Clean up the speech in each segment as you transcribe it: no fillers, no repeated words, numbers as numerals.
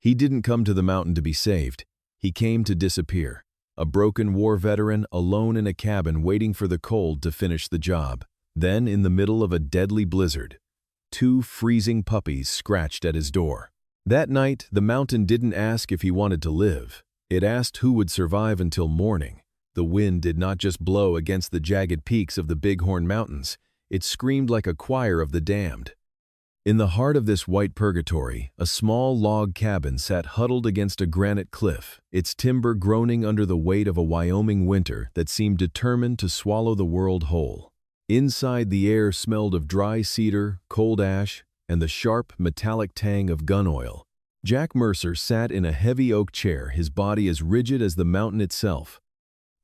He didn't come to the mountain to be saved. He came to disappear. A broken war veteran alone in a cabin waiting for the cold to finish the job. Then, in the middle of a deadly blizzard, 2 freezing puppies scratched at his door. That night, the mountain didn't ask if he wanted to live. It asked who would survive until morning. The wind did not just blow against the jagged peaks of the Bighorn Mountains. It screamed like a choir of the damned. In the heart of this white purgatory, a small log cabin sat huddled against a granite cliff, its timber groaning under the weight of a Wyoming winter that seemed determined to swallow the world whole. Inside, the air smelled of dry cedar, cold ash, and the sharp, metallic tang of gun oil. Jack Mercer sat in a heavy oak chair, his body as rigid as the mountain itself.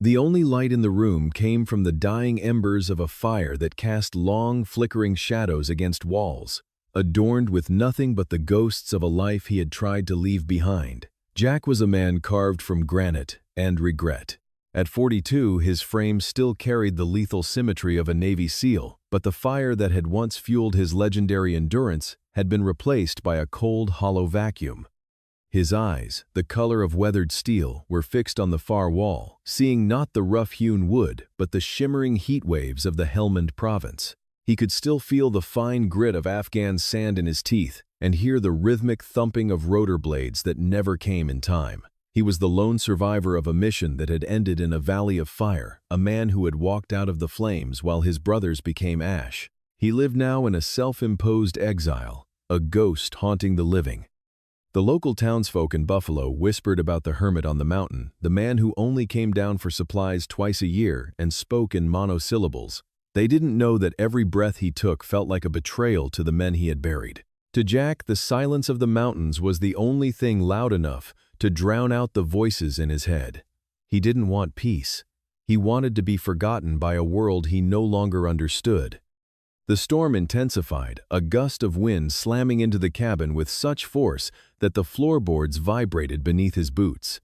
The only light in the room came from the dying embers of a fire that cast long, flickering shadows against walls, adorned with nothing but the ghosts of a life he had tried to leave behind. Jack was a man carved from granite and regret. At 42, his frame still carried the lethal symmetry of a Navy SEAL, but the fire that had once fueled his legendary endurance had been replaced by a cold, hollow vacuum. His eyes, the color of weathered steel, were fixed on the far wall, seeing not the rough-hewn wood, but the shimmering heat waves of the Helmand province. He could still feel the fine grit of Afghan sand in his teeth and hear the rhythmic thumping of rotor blades that never came in time. He was the lone survivor of a mission that had ended in a valley of fire, a man who had walked out of the flames while his brothers became ash. He lived now in a self-imposed exile, a ghost haunting the living. The local townsfolk in Buffalo whispered about the hermit on the mountain, the man who only came down for supplies twice a year and spoke in monosyllables. They didn't know that every breath he took felt like a betrayal to the men he had buried. To Jack, the silence of the mountains was the only thing loud enough to drown out the voices in his head. He didn't want peace. He wanted to be forgotten by a world he no longer understood. The storm intensified, a gust of wind slamming into the cabin with such force that the floorboards vibrated beneath his boots.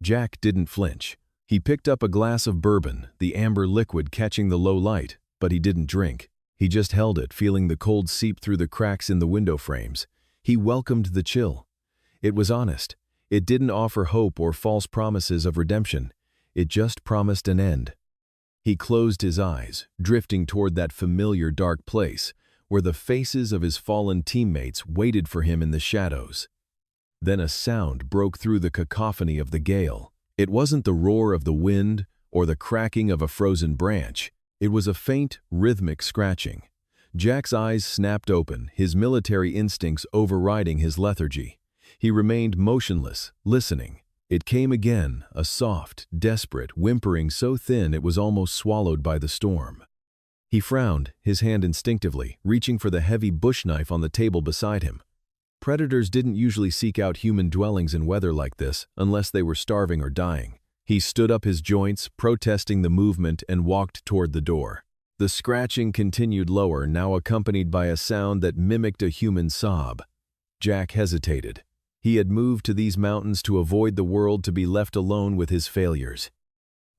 Jack didn't flinch. He picked up a glass of bourbon, the amber liquid catching the low light, but he didn't drink. He just held it, feeling the cold seep through the cracks in the window frames. He welcomed the chill. It was honest. It didn't offer hope or false promises of redemption. It just promised an end. He closed his eyes, drifting toward that familiar dark place where the faces of his fallen teammates waited for him in the shadows. Then a sound broke through the cacophony of the gale. It wasn't the roar of the wind or the cracking of a frozen branch. It was a faint, rhythmic scratching. Jack's eyes snapped open, his military instincts overriding his lethargy. He remained motionless, listening. It came again, a soft, desperate whimpering so thin it was almost swallowed by the storm. He frowned, his hand instinctively, reaching for the heavy bush knife on the table beside him. Predators didn't usually seek out human dwellings in weather like this unless they were starving or dying. He stood up his joints, protesting the movement, and walked toward the door. The scratching continued lower, now accompanied by a sound that mimicked a human sob. Jack hesitated. He had moved to these mountains to avoid the world, to be left alone with his failures.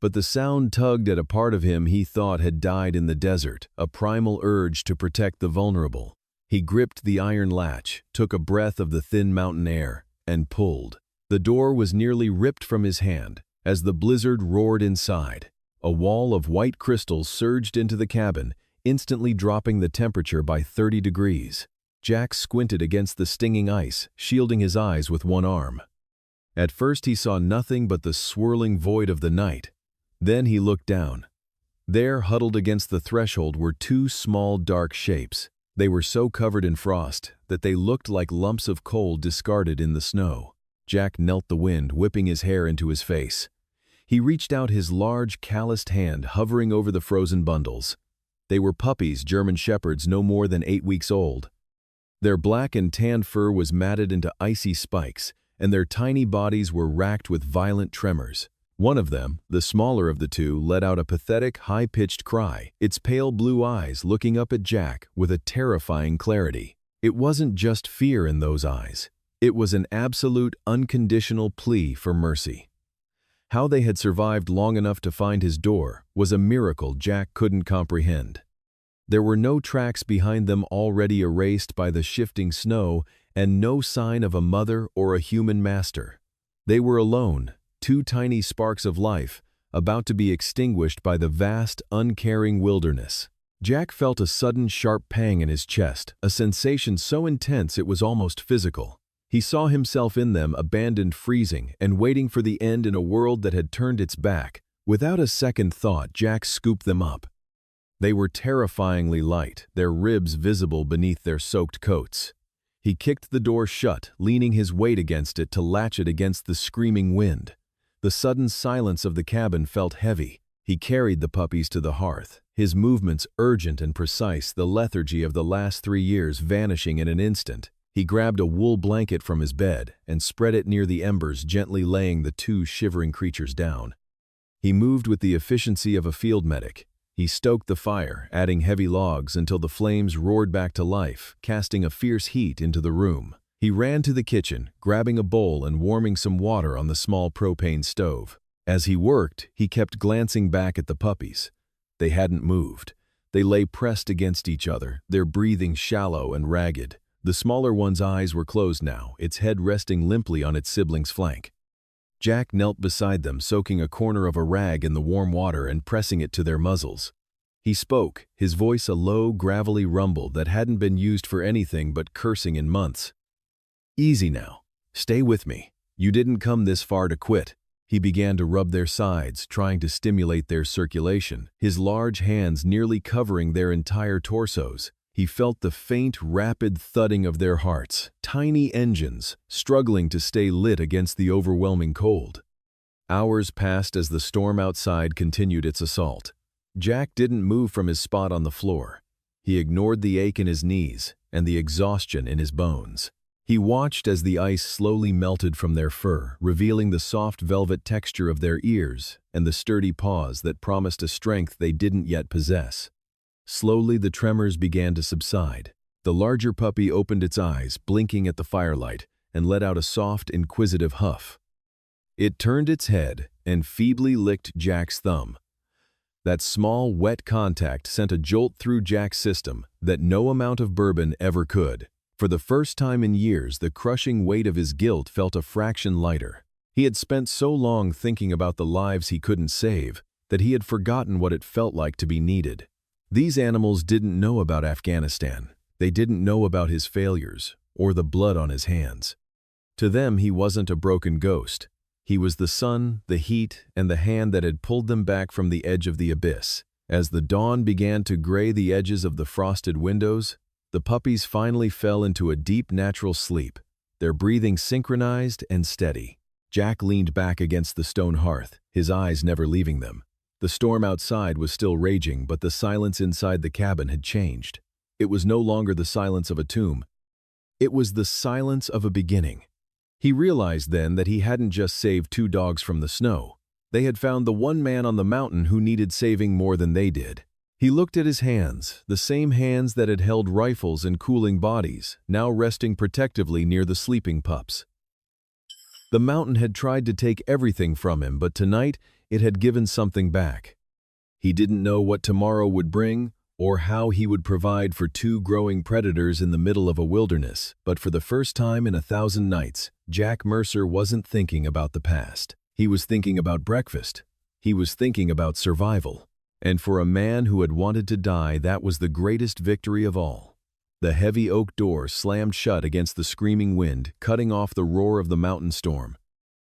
But the sound tugged at a part of him he thought had died in the desert, a primal urge to protect the vulnerable. He gripped the iron latch, took a breath of the thin mountain air, and pulled. The door was nearly ripped from his hand as the blizzard roared inside. A wall of white crystals surged into the cabin, instantly dropping the temperature by 30 degrees. Jack squinted against the stinging ice, shielding his eyes with one arm. At first he saw nothing but the swirling void of the night. Then he looked down. There, huddled against the threshold, were 2 small dark shapes. They were so covered in frost that they looked like lumps of coal discarded in the snow. Jack knelt the wind, whipping his hair into his face. He reached out his large, calloused hand, hovering over the frozen bundles. They were puppies, German shepherds no more than 8 weeks old. Their black and tan fur was matted into icy spikes, and their tiny bodies were racked with violent tremors. One of them, the smaller of the 2, let out a pathetic, high-pitched cry, its pale blue eyes looking up at Jack with a terrifying clarity. It wasn't just fear in those eyes. It was an absolute, unconditional plea for mercy. How they had survived long enough to find his door was a miracle Jack couldn't comprehend. There were no tracks behind them, already erased by the shifting snow, and no sign of a mother or a human master. They were alone, two tiny sparks of life, about to be extinguished by the vast, uncaring wilderness. Jack felt a sudden sharp pang in his chest, a sensation so intense it was almost physical. He saw himself in them, abandoned, freezing, and waiting for the end in a world that had turned its back. Without a second thought, Jack scooped them up. They were terrifyingly light, their ribs visible beneath their soaked coats. He kicked the door shut, leaning his weight against it to latch it against the screaming wind. The sudden silence of the cabin felt heavy. He carried the puppies to the hearth, his movements urgent and precise, the lethargy of the last 3 years vanishing in an instant. He grabbed a wool blanket from his bed and spread it near the embers, gently laying the two shivering creatures down. He moved with the efficiency of a field medic. He stoked the fire, adding heavy logs until the flames roared back to life, casting a fierce heat into the room. He ran to the kitchen, grabbing a bowl and warming some water on the small propane stove. As he worked, he kept glancing back at the puppies. They hadn't moved. They lay pressed against each other, their breathing shallow and ragged. The smaller one's eyes were closed now, its head resting limply on its sibling's flank. Jack knelt beside them, soaking a corner of a rag in the warm water and pressing it to their muzzles. He spoke, his voice a low, gravelly rumble that hadn't been used for anything but cursing in months. "Easy now. Stay with me. You didn't come this far to quit." He began to rub their sides, trying to stimulate their circulation, his large hands nearly covering their entire torsos. He felt the faint, rapid thudding of their hearts, tiny engines, struggling to stay lit against the overwhelming cold. Hours passed as the storm outside continued its assault. Jack didn't move from his spot on the floor. He ignored the ache in his knees and the exhaustion in his bones. He watched as the ice slowly melted from their fur, revealing the soft velvet texture of their ears and the sturdy paws that promised a strength they didn't yet possess. Slowly, the tremors began to subside. The larger puppy opened its eyes, blinking at the firelight, and let out a soft, inquisitive huff. It turned its head and feebly licked Jack's thumb. That small, wet contact sent a jolt through Jack's system that no amount of bourbon ever could. For the first time in years, the crushing weight of his guilt felt a fraction lighter. He had spent so long thinking about the lives he couldn't save that he had forgotten what it felt like to be needed. These animals didn't know about Afghanistan. They didn't know about his failures or the blood on his hands. To them, he wasn't a broken ghost. He was the sun, the heat, and the hand that had pulled them back from the edge of the abyss. As the dawn began to gray the edges of the frosted windows, the puppies finally fell into a deep natural sleep, their breathing synchronized and steady. Jack leaned back against the stone hearth, his eyes never leaving them. The storm outside was still raging, but the silence inside the cabin had changed. It was no longer the silence of a tomb. It was the silence of a beginning. He realized then that he hadn't just saved 2 dogs from the snow. They had found the one man on the mountain who needed saving more than they did. He looked at his hands, the same hands that had held rifles and cooling bodies, now resting protectively near the sleeping pups. The mountain had tried to take everything from him, but tonight it had given something back. He didn't know what tomorrow would bring or how he would provide for 2 growing predators in the middle of a wilderness, but for the first time in 1,000 nights, Jack Mercer wasn't thinking about the past. He was thinking about breakfast. He was thinking about survival. And for a man who had wanted to die, that was the greatest victory of all. The heavy oak door slammed shut against the screaming wind, cutting off the roar of the mountain storm.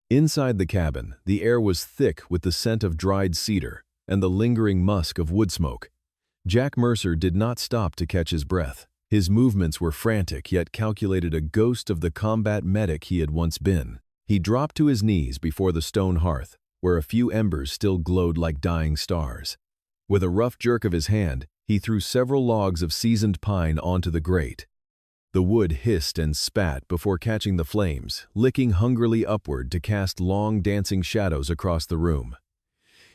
Inside the cabin, the air was thick with the scent of dried cedar and the lingering musk of wood smoke. Jack Mercer did not stop to catch his breath. His movements were frantic, yet calculated, a ghost of the combat medic he had once been. He dropped to his knees before the stone hearth, where a few embers still glowed like dying stars. With a rough jerk of his hand, he threw several logs of seasoned pine onto the grate. The wood hissed and spat before catching the flames, licking hungrily upward to cast long dancing shadows across the room.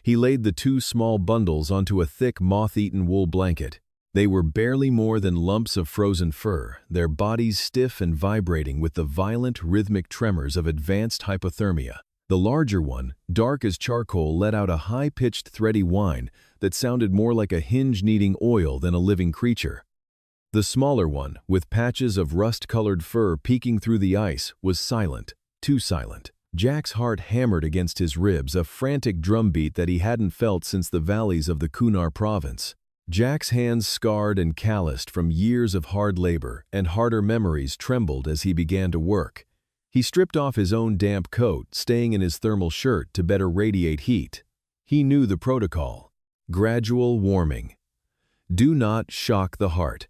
He laid the 2 small bundles onto a thick moth-eaten wool blanket. They were barely more than lumps of frozen fur, their bodies stiff and vibrating with the violent rhythmic tremors of advanced hypothermia. The larger one, dark as charcoal, let out a high-pitched thready whine that sounded more like a hinge needing oil than a living creature. The smaller one, with patches of rust-colored fur peeking through the ice, was silent, too silent. Jack's heart hammered against his ribs, a frantic drumbeat that he hadn't felt since the valleys of the Kunar province. Jack's hands, scarred and calloused from years of hard labor and harder memories, trembled as he began to work. He stripped off his own damp coat, staying in his thermal shirt to better radiate heat. He knew the protocol. Gradual warming. Do not shock the heart.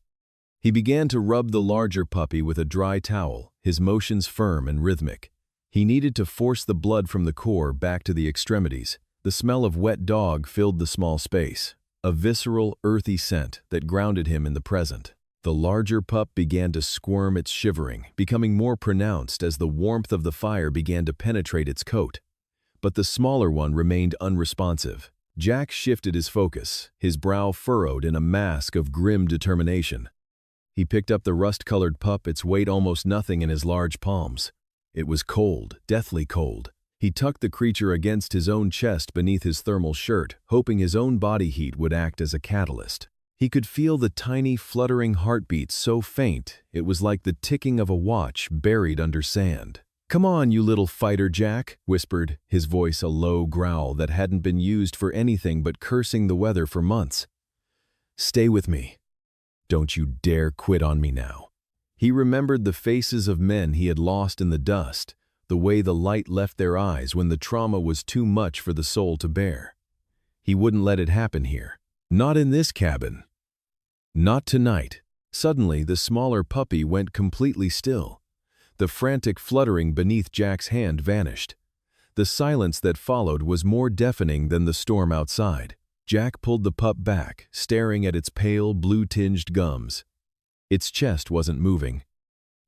He began to rub the larger puppy with a dry towel, his motions firm and rhythmic. He needed to force the blood from the core back to the extremities. The smell of wet dog filled the small space, a visceral, earthy scent that grounded him in the present. The larger pup began to squirm, its shivering becoming more pronounced as the warmth of the fire began to penetrate its coat. But the smaller one remained unresponsive. Jack shifted his focus, his brow furrowed in a mask of grim determination. He picked up the rust-colored pup, its weight almost nothing, in his large palms. It was cold, deathly cold. He tucked the creature against his own chest beneath his thermal shirt, hoping his own body heat would act as a catalyst. He could feel the tiny, fluttering heartbeat so faint it was like the ticking of a watch buried under sand. "Come on, you little fighter, Jack," whispered, his voice a low growl that hadn't been used for anything but cursing the weather for months. "Stay with me. Don't you dare quit on me now." He remembered the faces of men he had lost in the dust, the way the light left their eyes when the trauma was too much for the soul to bear. He wouldn't let it happen here. Not in this cabin. Not tonight. Suddenly, the smaller puppy went completely still. The frantic fluttering beneath Jack's hand vanished. The silence that followed was more deafening than the storm outside. Jack pulled the pup back, staring at its pale, blue-tinged gums. Its chest wasn't moving.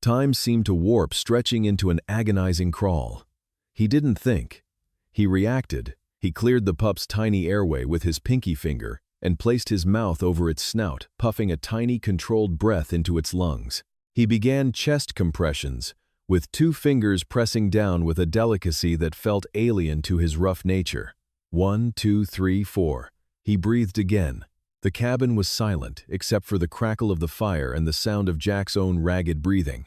Time seemed to warp, stretching into an agonizing crawl. He didn't think. He reacted. He cleared the pup's tiny airway with his pinky finger and placed his mouth over its snout, puffing a tiny, controlled breath into its lungs. He began chest compressions, with 2 fingers pressing down with a delicacy that felt alien to his rough nature. 1, 2, 3, 4. He breathed again. The cabin was silent, except for the crackle of the fire and the sound of Jack's own ragged breathing.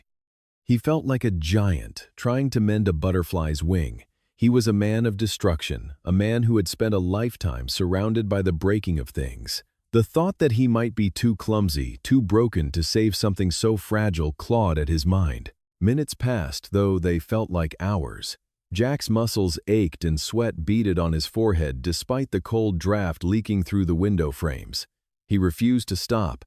He felt like a giant, trying to mend a butterfly's wing. He was a man of destruction, a man who had spent a lifetime surrounded by the breaking of things. The thought that he might be too clumsy, too broken to save something so fragile clawed at his mind. Minutes passed, though they felt like hours. Jack's muscles ached and sweat beaded on his forehead despite the cold draft leaking through the window frames. He refused to stop.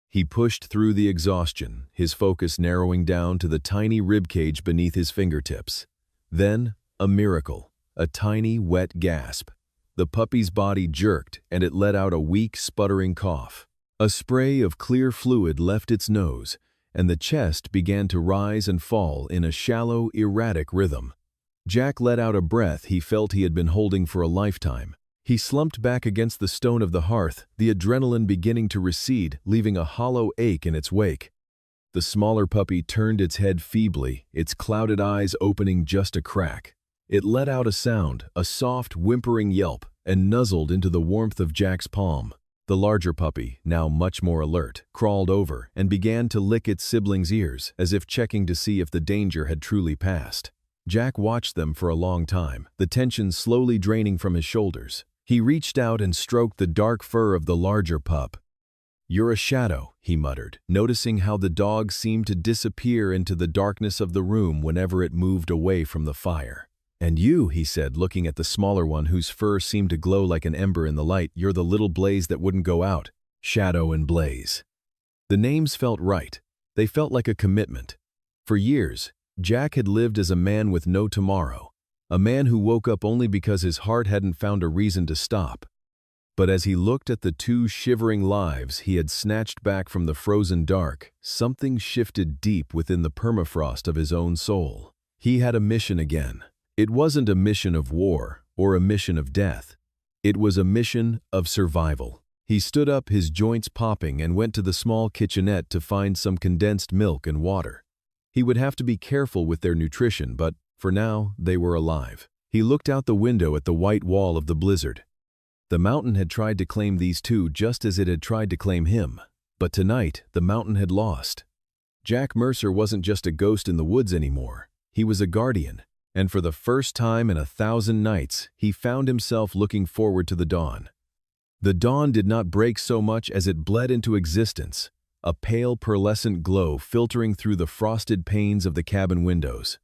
He pushed through the exhaustion, his focus narrowing down to the tiny ribcage beneath his fingertips. Then, a miracle, a tiny, wet gasp. The puppy's body jerked, and it let out a weak, sputtering cough. A spray of clear fluid left its nose, and the chest began to rise and fall in a shallow, erratic rhythm. Jack let out a breath he felt he had been holding for a lifetime. He slumped back against the stone of the hearth, the adrenaline beginning to recede, leaving a hollow ache in its wake. The smaller puppy turned its head feebly, its clouded eyes opening just a crack. It let out a sound, a soft, whimpering yelp, and nuzzled into the warmth of Jack's palm. The larger puppy, now much more alert, crawled over and began to lick its sibling's ears, as if checking to see if the danger had truly passed. Jack watched them for a long time, the tension slowly draining from his shoulders. He reached out and stroked the dark fur of the larger pup. "You're a shadow," he muttered, noticing how the dog seemed to disappear into the darkness of the room whenever it moved away from the fire. "And you," he said, looking at the smaller one whose fur seemed to glow like an ember in the light, "you're the little blaze that wouldn't go out." Shadow and Blaze. The names felt right. They felt like a commitment. For years, Jack had lived as a man with no tomorrow, a man who woke up only because his heart hadn't found a reason to stop. But as he looked at the 2 shivering lives he had snatched back from the frozen dark, something shifted deep within the permafrost of his own soul. He had a mission again. It wasn't a mission of war or a mission of death. It was a mission of survival. He stood up, his joints popping, and went to the small kitchenette to find some condensed milk and water. He would have to be careful with their nutrition, but for now, they were alive. He looked out the window at the white wall of the blizzard. The mountain had tried to claim these 2 just as it had tried to claim him. But tonight, the mountain had lost. Jack Mercer wasn't just a ghost in the woods anymore. He was a guardian, and for the first time in 1,000 nights, he found himself looking forward to the dawn. The dawn did not break so much as it bled into existence, a pale pearlescent glow filtering through the frosted panes of the cabin windows.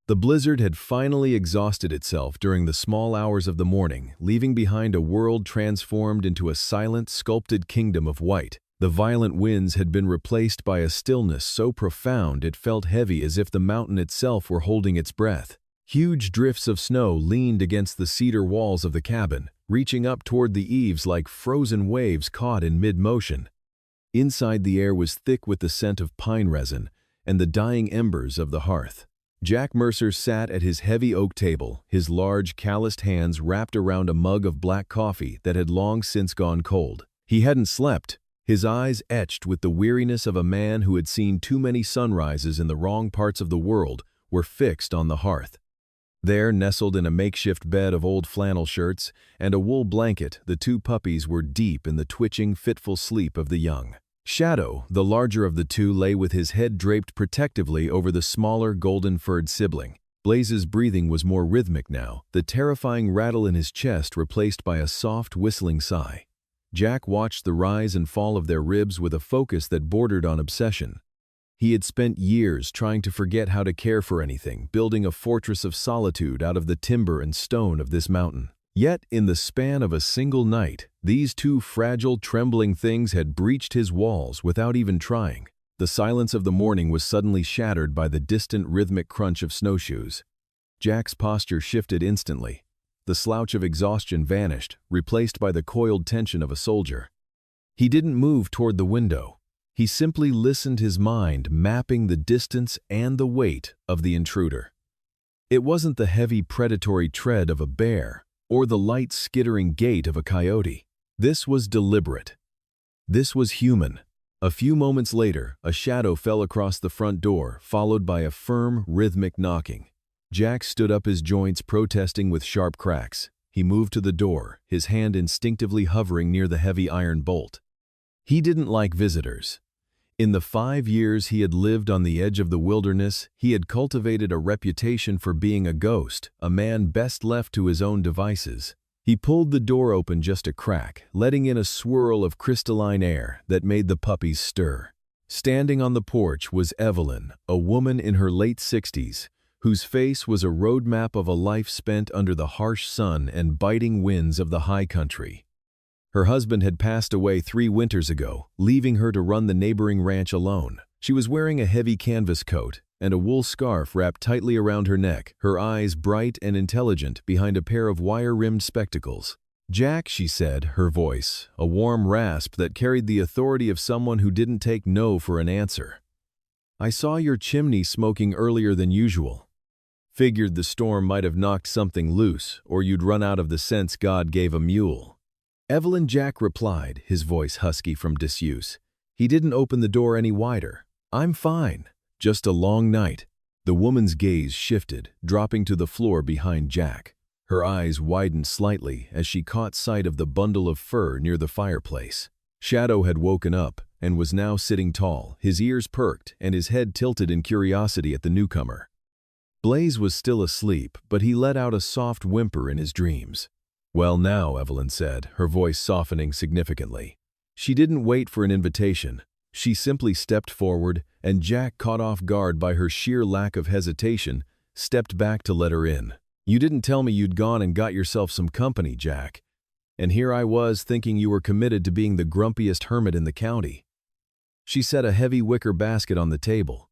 The blizzard had finally exhausted itself during the small hours of the morning, leaving behind a world transformed into a silent, sculpted kingdom of white. The violent winds had been replaced by a stillness so profound it felt heavy, as if the mountain itself were holding its breath. Huge drifts of snow leaned against the cedar walls of the cabin, reaching up toward the eaves like frozen waves caught in mid-motion. Inside, the air was thick with the scent of pine resin and the dying embers of the hearth. Jack Mercer sat at his heavy oak table, his large, calloused hands wrapped around a mug of black coffee that had long since gone cold. He hadn't slept, his eyes etched with the weariness of a man who had seen too many sunrises in the wrong parts of the world, were fixed on the hearth. There, nestled in a makeshift bed of old flannel shirts and a wool blanket, the two puppies were deep in the twitching, fitful sleep of the young. Shadow, the larger of the two, lay with his head draped protectively over the smaller, golden-furred sibling. Blaze's breathing was more rhythmic now, the terrifying rattle in his chest replaced by a soft, whistling sigh. Jack watched the rise and fall of their ribs with a focus that bordered on obsession. He had spent years trying to forget how to care for anything, building a fortress of solitude out of the timber and stone of this mountain. Yet, in the span of a single night, these two fragile, trembling things had breached his walls without even trying. The silence of the morning was suddenly shattered by the distant, rhythmic crunch of snowshoes. Jack's posture shifted instantly. The slouch of exhaustion vanished, replaced by the coiled tension of a soldier. He didn't move toward the window. He simply listened, his mind mapping the distance and the weight of the intruder. It wasn't the heavy, predatory tread of a bear or the light, skittering gait of a coyote. This was deliberate. This was human. A few moments later, a shadow fell across the front door, followed by a firm, rhythmic knocking. Jack stood up, his joints protesting with sharp cracks. He moved to the door, his hand instinctively hovering near the heavy iron bolt. He didn't like visitors. In the 5 years he had lived on the edge of the wilderness, he had cultivated a reputation for being a ghost, a man best left to his own devices. He pulled the door open just a crack, letting in a swirl of crystalline air that made the puppies stir. Standing on the porch was Evelyn, a woman in her late 60s, whose face was a roadmap of a life spent under the harsh sun and biting winds of the high country. Her husband had passed away 3 winters ago, leaving her to run the neighboring ranch alone. She was wearing a heavy canvas coat and a wool scarf wrapped tightly around her neck, her eyes bright and intelligent behind a pair of wire-rimmed spectacles. "Jack," she said, her voice, a warm rasp that carried the authority of someone who didn't take no for an answer. "I saw your chimney smoking earlier than usual. Figured the storm might have knocked something loose, or you'd run out of the sense God gave a mule." "Evelyn," Jack replied, his voice husky from disuse. He didn't open the door any wider. "I'm fine. Just a long night." The woman's gaze shifted, dropping to the floor behind Jack. Her eyes widened slightly as she caught sight of the bundle of fur near the fireplace. Shadow had woken up and was now sitting tall, his ears perked and his head tilted in curiosity at the newcomer. Blaze was still asleep, but he let out a soft whimper in his dreams. "Well now," Evelyn said, her voice softening significantly. She didn't wait for an invitation. She simply stepped forward, and Jack, caught off guard by her sheer lack of hesitation, stepped back to let her in. "You didn't tell me you'd gone and got yourself some company, Jack. And here I was thinking you were committed to being the grumpiest hermit in the county." She set a heavy wicker basket on the table.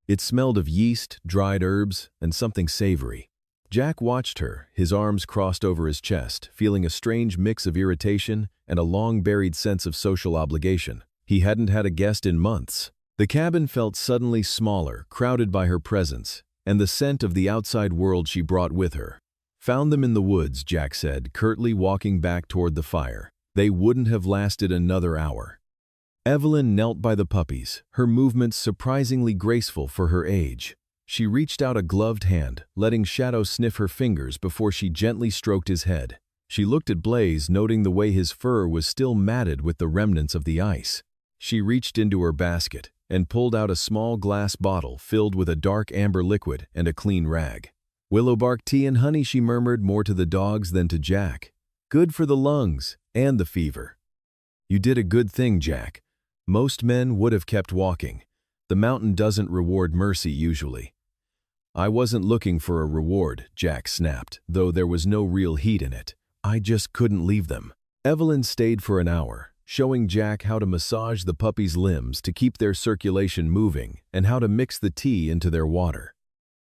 It smelled of yeast, dried herbs, and something savory. Jack watched her, his arms crossed over his chest, feeling a strange mix of irritation and a long-buried sense of social obligation. He hadn't had a guest in months. The cabin felt suddenly smaller, crowded by her presence, and the scent of the outside world she brought with her. "Found them in the woods," Jack said, curtly walking back toward the fire. "They wouldn't have lasted another hour." Evelyn knelt by the puppies, her movements surprisingly graceful for her age. She reached out a gloved hand, letting Shadow sniff her fingers before she gently stroked his head. She looked at Blaze, noting the way his fur was still matted with the remnants of the ice. She reached into her basket and pulled out a small glass bottle filled with a dark amber liquid and a clean rag. "Willowbark tea and honey," she murmured, more to the dogs than to Jack. "Good for the lungs and the fever." "You did a good thing, Jack. Most men would have kept walking. The mountain doesn't reward mercy usually." "I wasn't looking for a reward," Jack snapped, though there was no real heat in it. "I just couldn't leave them." Evelyn stayed for an hour, showing Jack how to massage the puppy's limbs to keep their circulation moving and how to mix the tea into their water.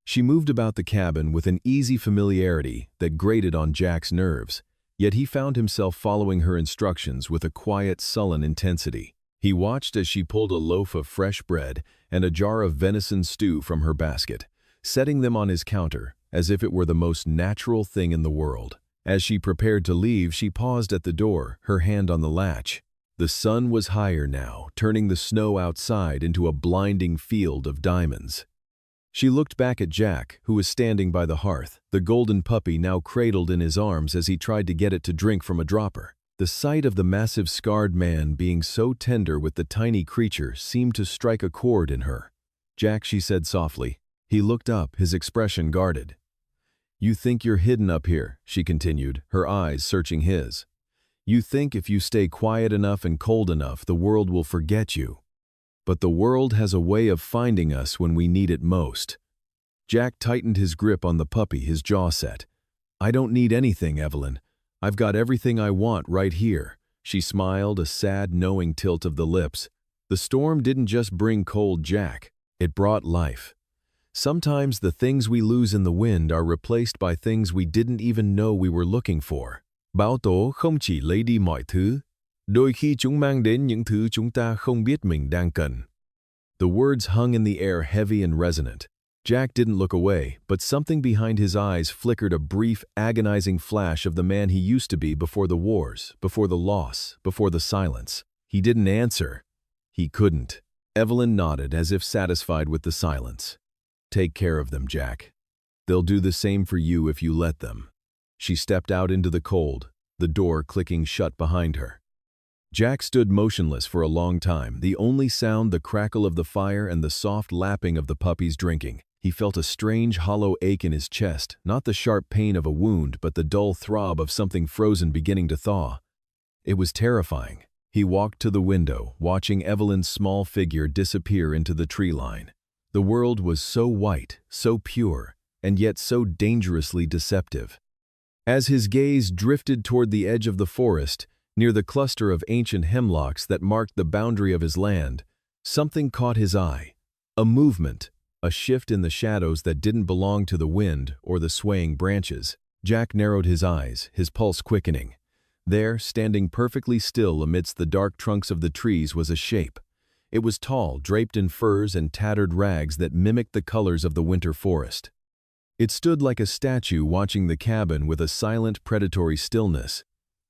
She moved about the cabin with an easy familiarity that grated on Jack's nerves, yet he found himself following her instructions with a quiet, sullen intensity. He watched as she pulled a loaf of fresh bread and a jar of venison stew from her basket, setting them on his counter as if it were the most natural thing in the world. As she prepared to leave, she paused at the door, her hand on the latch. The sun was higher now, turning the snow outside into a blinding field of diamonds. She looked back at Jack, who was standing by the hearth, the golden puppy now cradled in his arms as he tried to get it to drink from a dropper. The sight of the massive scarred man being so tender with the tiny creature seemed to strike a chord in her. "Jack," she said softly. He looked up, his expression guarded. "You think you're hidden up here," she continued, her eyes searching his. "You think if you stay quiet enough and cold enough, the world will forget you. But the world has a way of finding us when we need it most." Jack tightened his grip on the puppy, his jaw set. "I don't need anything, Evelyn. I've got everything I want right here." She smiled, a sad, knowing tilt of the lips. The storm didn't just bring cold, Jack. It brought life. Sometimes the things we lose in the wind are replaced by things we didn't even know we were looking for. Bão tố không chỉ lấy đi mọi thứ, đôi khi chúng mang đến những thứ chúng ta không biết mình đang cần. The words hung in the air, heavy and resonant. Jack didn't look away, but something behind his eyes flickered a brief, agonizing flash of the man he used to be before the wars, before the loss, before the silence. He didn't answer. He couldn't. Evelyn nodded as if satisfied with the silence. "Take care of them, Jack. They'll do the same for you if you let them." She stepped out into the cold, the door clicking shut behind her. Jack stood motionless for a long time, the only sound the crackle of the fire and the soft lapping of the puppy's drinking. He felt a strange hollow ache in his chest, not the sharp pain of a wound, but the dull throb of something frozen beginning to thaw. It was terrifying. He walked to the window, watching Evelyn's small figure disappear into the tree line. The world was so white, so pure, and yet so dangerously deceptive. As his gaze drifted toward the edge of the forest, near the cluster of ancient hemlocks that marked the boundary of his land, something caught his eye. A movement, a shift in the shadows that didn't belong to the wind or the swaying branches. Jack narrowed his eyes, his pulse quickening. There, standing perfectly still amidst the dark trunks of the trees, was a shape. It was tall, draped in furs and tattered rags that mimicked the colors of the winter forest. It stood like a statue watching the cabin with a silent, predatory stillness.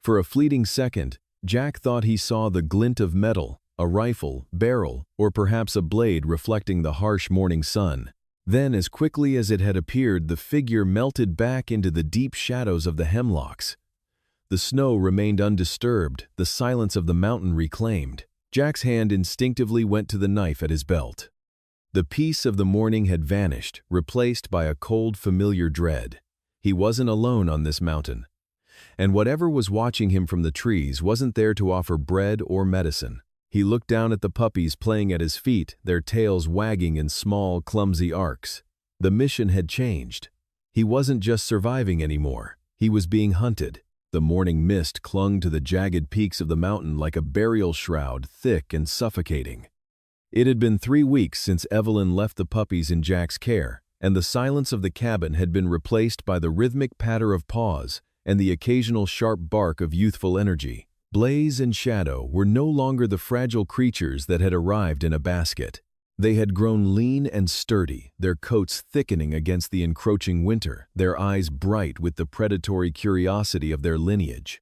For a fleeting second, Jack thought he saw the glint of metal, a rifle, barrel, or perhaps a blade reflecting the harsh morning sun. Then, as quickly as it had appeared, the figure melted back into the deep shadows of the hemlocks. The snow remained undisturbed, the silence of the mountain reclaimed. Jack's hand instinctively went to the knife at his belt. The peace of the morning had vanished, replaced by a cold, familiar dread. He wasn't alone on this mountain. And whatever was watching him from the trees wasn't there to offer bread or medicine. He looked down at the puppies playing at his feet, their tails wagging in small, clumsy arcs. The mission had changed. He wasn't just surviving anymore. He was being hunted. The morning mist clung to the jagged peaks of the mountain like a burial shroud, thick and suffocating. It had been 3 weeks since Evelyn left the puppies in Jack's care, and the silence of the cabin had been replaced by the rhythmic patter of Paws and the occasional sharp bark of youthful energy. Blaze and Shadow were no longer the fragile creatures that had arrived in a basket. They had grown lean and sturdy, their coats thickening against the encroaching winter, their eyes bright with the predatory curiosity of their lineage.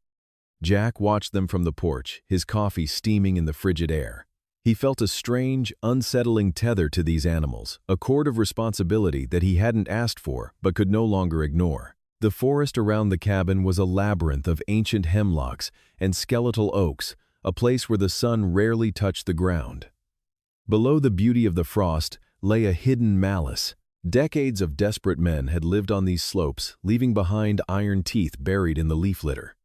Jack watched them from the porch, his coffee steaming in the frigid air. He felt a strange, unsettling tether to these animals, a cord of responsibility that he hadn't asked for but could no longer ignore. The forest around the cabin was a labyrinth of ancient hemlocks and skeletal oaks, a place where the sun rarely touched the ground. Below the beauty of the frost lay a hidden malice. Decades of desperate men had lived on these slopes, leaving behind iron teeth buried in the leaf litter.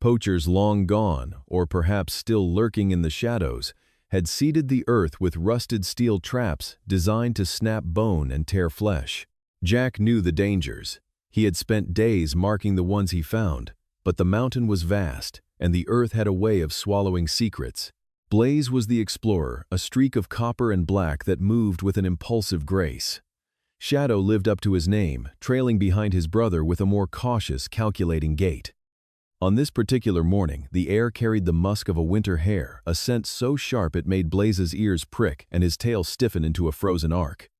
Poachers long gone, or perhaps still lurking in the shadows, had seeded the earth with rusted steel traps designed to snap bone and tear flesh. Jack knew the dangers. He had spent days marking the ones he found, but the mountain was vast, and the earth had a way of swallowing secrets. Blaze was the explorer, a streak of copper and black that moved with an impulsive grace. Shadow lived up to his name, trailing behind his brother with a more cautious, calculating gait. On this particular morning, the air carried the musk of a winter hare, a scent so sharp it made Blaze's ears prick and his tail stiffen into a frozen arc.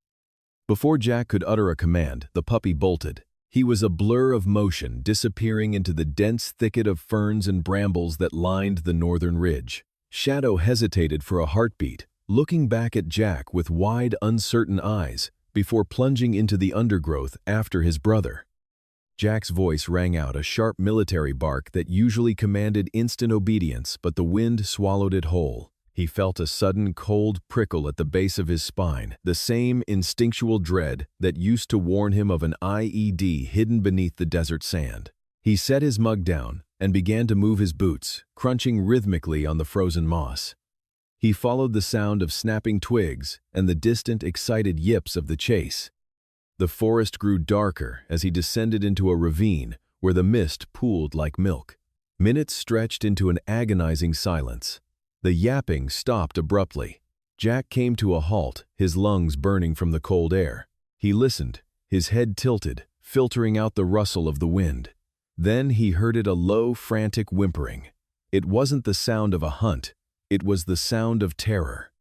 Before Jack could utter a command, the puppy bolted. He was a blur of motion, disappearing into the dense thicket of ferns and brambles that lined the northern ridge. Shadow hesitated for a heartbeat, looking back at Jack with wide, uncertain eyes, before plunging into the undergrowth after his brother. Jack's voice rang out, a sharp military bark that usually commanded instant obedience, but the wind swallowed it whole. He felt a sudden cold prickle at the base of his spine, the same instinctual dread that used to warn him of an IED hidden beneath the desert sand. He set his mug down and began to move his boots, crunching rhythmically on the frozen moss. He followed the sound of snapping twigs and the distant, excited yips of the chase. The forest grew darker as he descended into a ravine where the mist pooled like milk. Minutes stretched into an agonizing silence. The yapping stopped abruptly. Jack came to a halt, his lungs burning from the cold air. He listened, his head tilted, filtering out the rustle of the wind. Then he heard a low, frantic whimpering. It wasn't the sound of a hunt. It was the sound of terror.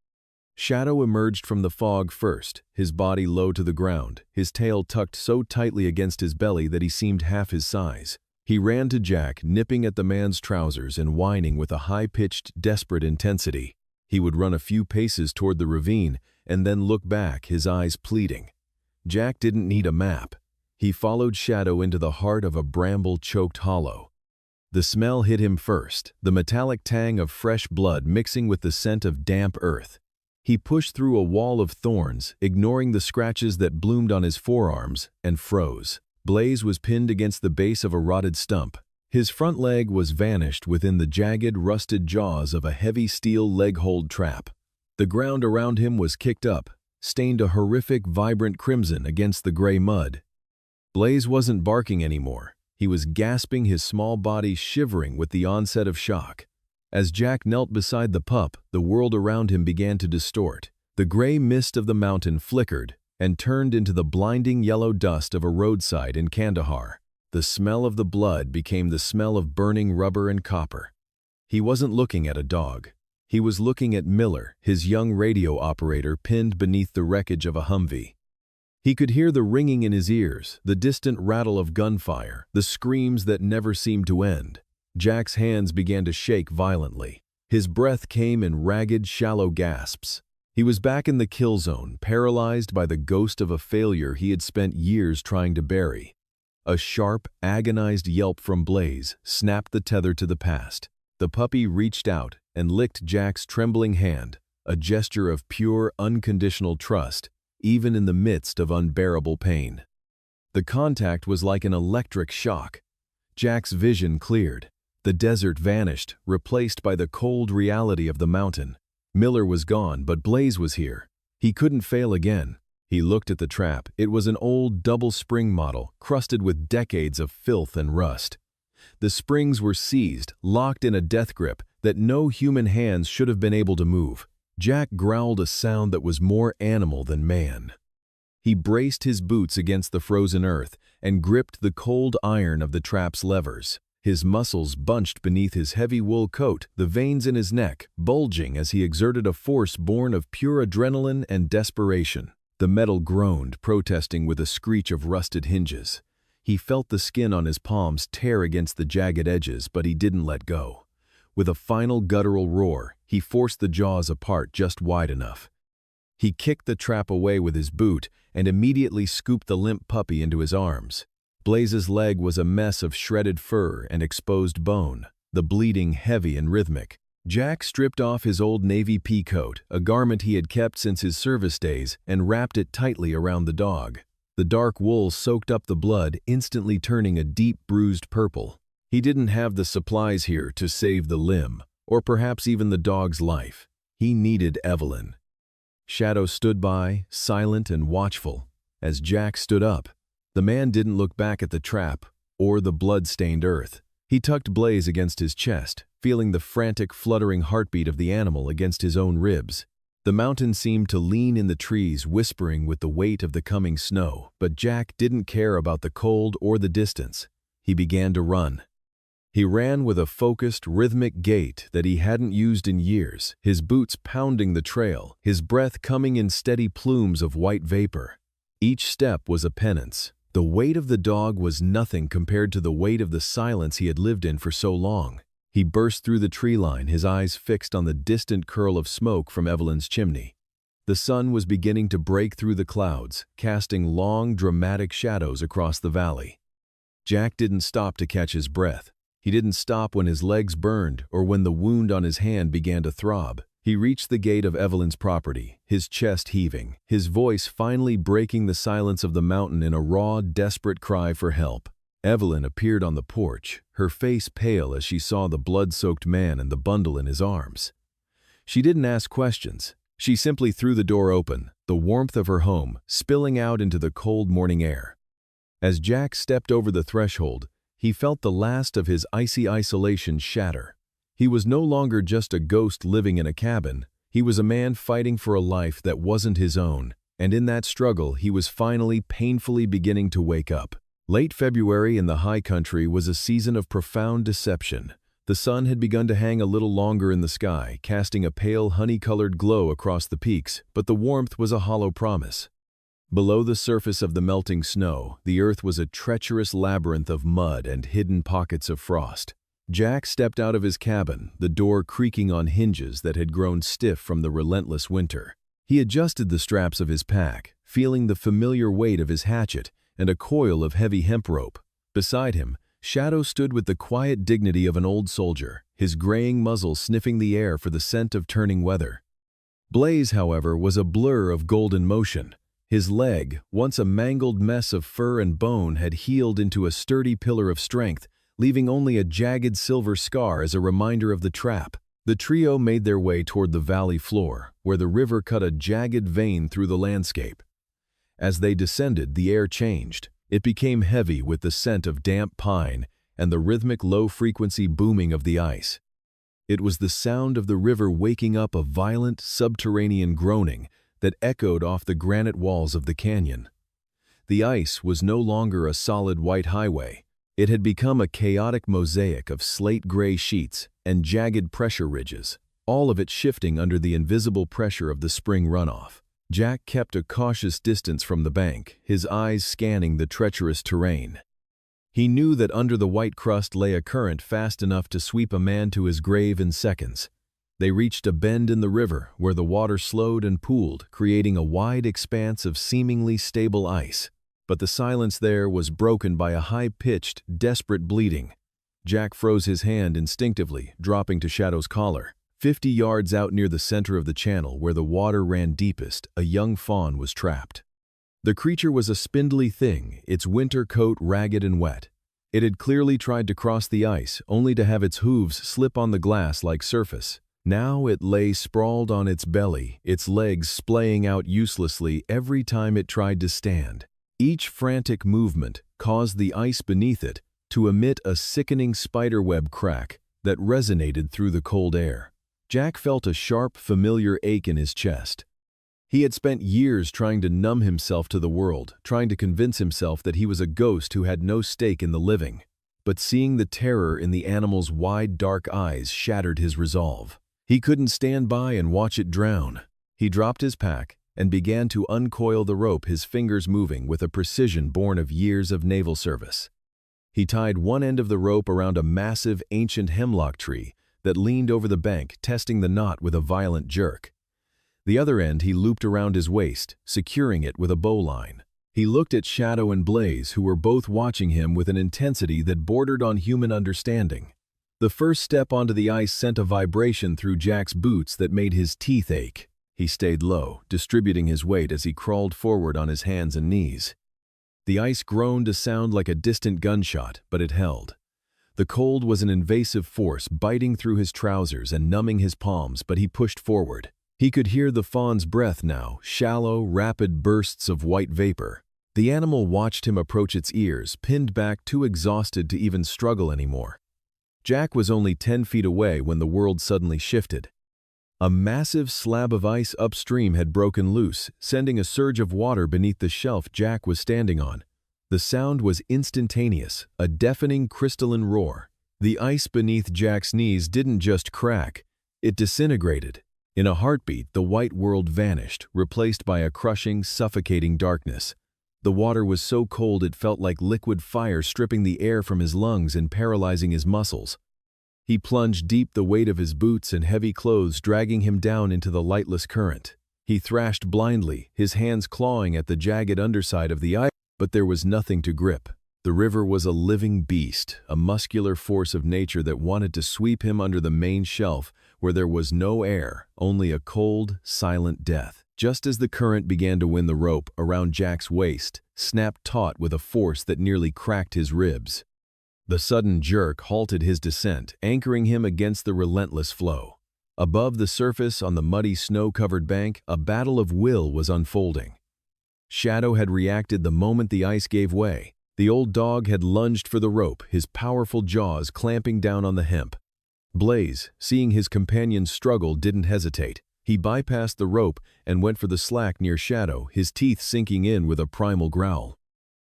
Shadow emerged from the fog first, his body low to the ground, his tail tucked so tightly against his belly that he seemed half his size. He ran to Jack, nipping at the man's trousers and whining with a high-pitched, desperate intensity. He would run a few paces toward the ravine and then look back, his eyes pleading. Jack didn't need a map. He followed Shadow into the heart of a bramble-choked hollow. The smell hit him first, the metallic tang of fresh blood mixing with the scent of damp earth. He pushed through a wall of thorns, ignoring the scratches that bloomed on his forearms, and froze. Blaze was pinned against the base of a rotted stump. His front leg was vanished within the jagged, rusted jaws of a heavy steel leg-hold trap. The ground around him was kicked up, stained a horrific, vibrant crimson against the gray mud. Blaze wasn't barking anymore. He was gasping, his small body shivering with the onset of shock. As Jack knelt beside the pup, the world around him began to distort. The gray mist of the mountain flickered and turned into the blinding yellow dust of a roadside in Kandahar. The smell of the blood became the smell of burning rubber and copper. He wasn't looking at a dog. He was looking at Miller, his young radio operator pinned beneath the wreckage of a Humvee. He could hear the ringing in his ears, the distant rattle of gunfire, the screams that never seemed to end. Jack's hands began to shake violently. His breath came in ragged, shallow gasps. He was back in the kill zone, paralyzed by the ghost of a failure he had spent years trying to bury. A sharp, agonized yelp from Blaze snapped the tether to the past. The puppy reached out and licked Jack's trembling hand, a gesture of pure, unconditional trust, even in the midst of unbearable pain. The contact was like an electric shock. Jack's vision cleared. The desert vanished, replaced by the cold reality of the mountain. Miller was gone, but Blaze was here. He couldn't fail again. He looked at the trap. It was an old double-spring model, crusted with decades of filth and rust. The springs were seized, locked in a death grip that no human hands should have been able to move. Jack growled a sound that was more animal than man. He braced his boots against the frozen earth and gripped the cold iron of the trap's levers. His muscles bunched beneath his heavy wool coat, the veins in his neck bulging as he exerted a force born of pure adrenaline and desperation. The metal groaned, protesting with a screech of rusted hinges. He felt the skin on his palms tear against the jagged edges, but he didn't let go. With a final guttural roar, he forced the jaws apart just wide enough. He kicked the trap away with his boot and immediately scooped the limp puppy into his arms. Blaze's leg was a mess of shredded fur and exposed bone, the bleeding heavy and rhythmic. Jack stripped off his old navy pea coat, a garment he had kept since his service days, and wrapped it tightly around the dog. The dark wool soaked up the blood, instantly turning a deep bruised purple. He didn't have the supplies here to save the limb, or perhaps even the dog's life. He needed Evelyn. Shadow stood by, silent and watchful. As Jack stood up, the man didn't look back at the trap or the blood-stained earth. He tucked Blaze against his chest, feeling the frantic, fluttering heartbeat of the animal against his own ribs. The mountain seemed to lean in the trees, whispering with the weight of the coming snow, but Jack didn't care about the cold or the distance. He began to run. He ran with a focused, rhythmic gait that he hadn't used in years, his boots pounding the trail, his breath coming in steady plumes of white vapor. Each step was a penance. The weight of the dog was nothing compared to the weight of the silence he had lived in for so long. He burst through the tree line, his eyes fixed on the distant curl of smoke from Evelyn's chimney. The sun was beginning to break through the clouds, casting long, dramatic shadows across the valley. Jack didn't stop to catch his breath. He didn't stop when his legs burned or when the wound on his hand began to throb. He reached the gate of Evelyn's property, his chest heaving, his voice finally breaking the silence of the mountain in a raw, desperate cry for help. Evelyn appeared on the porch, her face pale as she saw the blood-soaked man and the bundle in his arms. She didn't ask questions. She simply threw the door open, the warmth of her home spilling out into the cold morning air. As Jack stepped over the threshold, he felt the last of his icy isolation shatter. He was no longer just a ghost living in a cabin. He was a man fighting for a life that wasn't his own, and in that struggle he was finally painfully beginning to wake up. Late February in the high country was a season of profound deception. The sun had begun to hang a little longer in the sky, casting a pale honey-colored glow across the peaks, but the warmth was a hollow promise. Below the surface of the melting snow, the earth was a treacherous labyrinth of mud and hidden pockets of frost. Jack stepped out of his cabin, the door creaking on hinges that had grown stiff from the relentless winter. He adjusted the straps of his pack, feeling the familiar weight of his hatchet and a coil of heavy hemp rope. Beside him, Shadow stood with the quiet dignity of an old soldier, his graying muzzle sniffing the air for the scent of turning weather. Blaze, however, was a blur of golden motion. His leg, once a mangled mess of fur and bone, had healed into a sturdy pillar of strength, leaving only a jagged silver scar as a reminder of the trap. The trio made their way toward the valley floor, where the river cut a jagged vein through the landscape. As they descended, the air changed. It became heavy with the scent of damp pine and the rhythmic low-frequency booming of the ice. It was the sound of the river waking up a violent, subterranean groaning that echoed off the granite walls of the canyon. The ice was no longer a solid white highway. It had become a chaotic mosaic of slate-gray sheets and jagged pressure ridges, all of it shifting under the invisible pressure of the spring runoff. Jack kept a cautious distance from the bank, his eyes scanning the treacherous terrain. He knew that under the white crust lay a current fast enough to sweep a man to his grave in seconds. They reached a bend in the river where the water slowed and pooled, creating a wide expanse of seemingly stable ice. But the silence there was broken by a high-pitched, desperate bleating. Jack froze his hand instinctively, dropping to Shadow's collar. 50 yards out near the center of the channel where the water ran deepest, a young fawn was trapped. The creature was a spindly thing, its winter coat ragged and wet. It had clearly tried to cross the ice, only to have its hooves slip on the glass-like surface. Now it lay sprawled on its belly, its legs splaying out uselessly every time it tried to stand. Each frantic movement caused the ice beneath it to emit a sickening spiderweb crack that resonated through the cold air. Jack felt a sharp, familiar ache in his chest. He had spent years trying to numb himself to the world, trying to convince himself that he was a ghost who had no stake in the living. But seeing the terror in the animal's wide, dark eyes shattered his resolve. He couldn't stand by and watch it drown. He dropped his pack and began to uncoil the rope, his fingers moving with a precision born of years of naval service. He tied one end of the rope around a massive, ancient hemlock tree that leaned over the bank, testing the knot with a violent jerk. The other end he looped around his waist, securing it with a bowline. He looked at Shadow and Blaze, who were both watching him with an intensity that bordered on human understanding. The first step onto the ice sent a vibration through Jack's boots that made his teeth ache. He stayed low, distributing his weight as he crawled forward on his hands and knees. The ice groaned to sound like a distant gunshot, but it held. The cold was an invasive force biting through his trousers and numbing his palms, but he pushed forward. He could hear the fawn's breath now, shallow, rapid bursts of white vapor. The animal watched him approach its ears, pinned back, too exhausted to even struggle anymore. Jack was only 10 feet away when the world suddenly shifted. A massive slab of ice upstream had broken loose, sending a surge of water beneath the shelf Jack was standing on. The sound was instantaneous, a deafening crystalline roar. The ice beneath Jack's knees didn't just crack, it disintegrated. In a heartbeat, the white world vanished, replaced by a crushing, suffocating darkness. The water was so cold it felt like liquid fire stripping the air from his lungs and paralyzing his muscles. He plunged deep, the weight of his boots and heavy clothes dragging him down into the lightless current. He thrashed blindly, his hands clawing at the jagged underside of the ice, but there was nothing to grip. The river was a living beast, a muscular force of nature that wanted to sweep him under the main shelf, where there was no air, only a cold, silent death. Just as the current began to win the rope around Jack's waist, snapped taut with a force that nearly cracked his ribs. The sudden jerk halted his descent, anchoring him against the relentless flow. Above the surface on the muddy snow-covered bank, a battle of will was unfolding. Shadow had reacted the moment the ice gave way. The old dog had lunged for the rope, his powerful jaws clamping down on the hemp. Blaze, seeing his companion struggle, didn't hesitate. He bypassed the rope and went for the slack near Shadow, his teeth sinking in with a primal growl.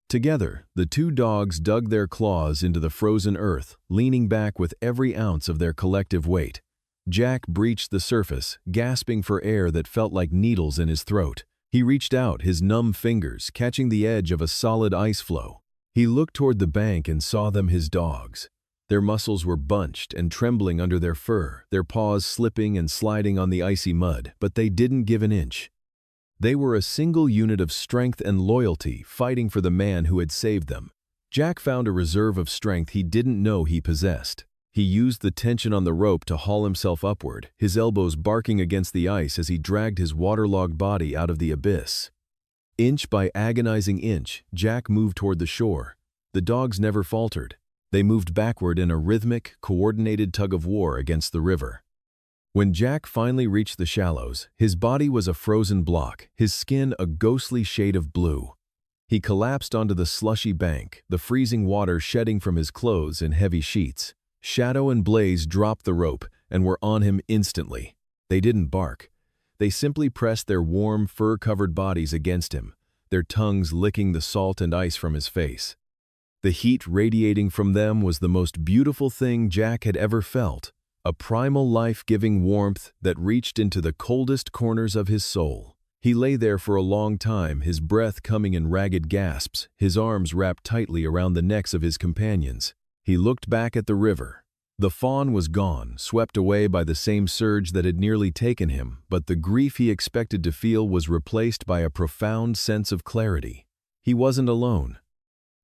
Together, the two dogs dug their claws into the frozen earth, leaning back with every ounce of their collective weight. Jack breached the surface, gasping for air that felt like needles in his throat. He reached out, his numb fingers catching the edge of a solid ice floe. He looked toward the bank and saw them, his dogs. Their muscles were bunched and trembling under their fur, their paws slipping and sliding on the icy mud, but they didn't give an inch. They were a single unit of strength and loyalty, fighting for the man who had saved them. Jack found a reserve of strength he didn't know he possessed. He used the tension on the rope to haul himself upward, his elbows barking against the ice as he dragged his waterlogged body out of the abyss. Inch by agonizing inch, Jack moved toward the shore. The dogs never faltered. They moved backward in a rhythmic, coordinated tug-of-war against the river. When Jack finally reached the shallows, his body was a frozen block, his skin a ghostly shade of blue. He collapsed onto the slushy bank, the freezing water shedding from his clothes in heavy sheets. Shadow and Blaze dropped the rope and were on him instantly. They didn't bark. They simply pressed their warm, fur-covered bodies against him, their tongues licking the salt and ice from his face. The heat radiating from them was the most beautiful thing Jack had ever felt, a primal life-giving warmth that reached into the coldest corners of his soul. He lay there for a long time, his breath coming in ragged gasps, his arms wrapped tightly around the necks of his companions. He looked back at the river. The fawn was gone, swept away by the same surge that had nearly taken him, but the grief he expected to feel was replaced by a profound sense of clarity. He wasn't alone.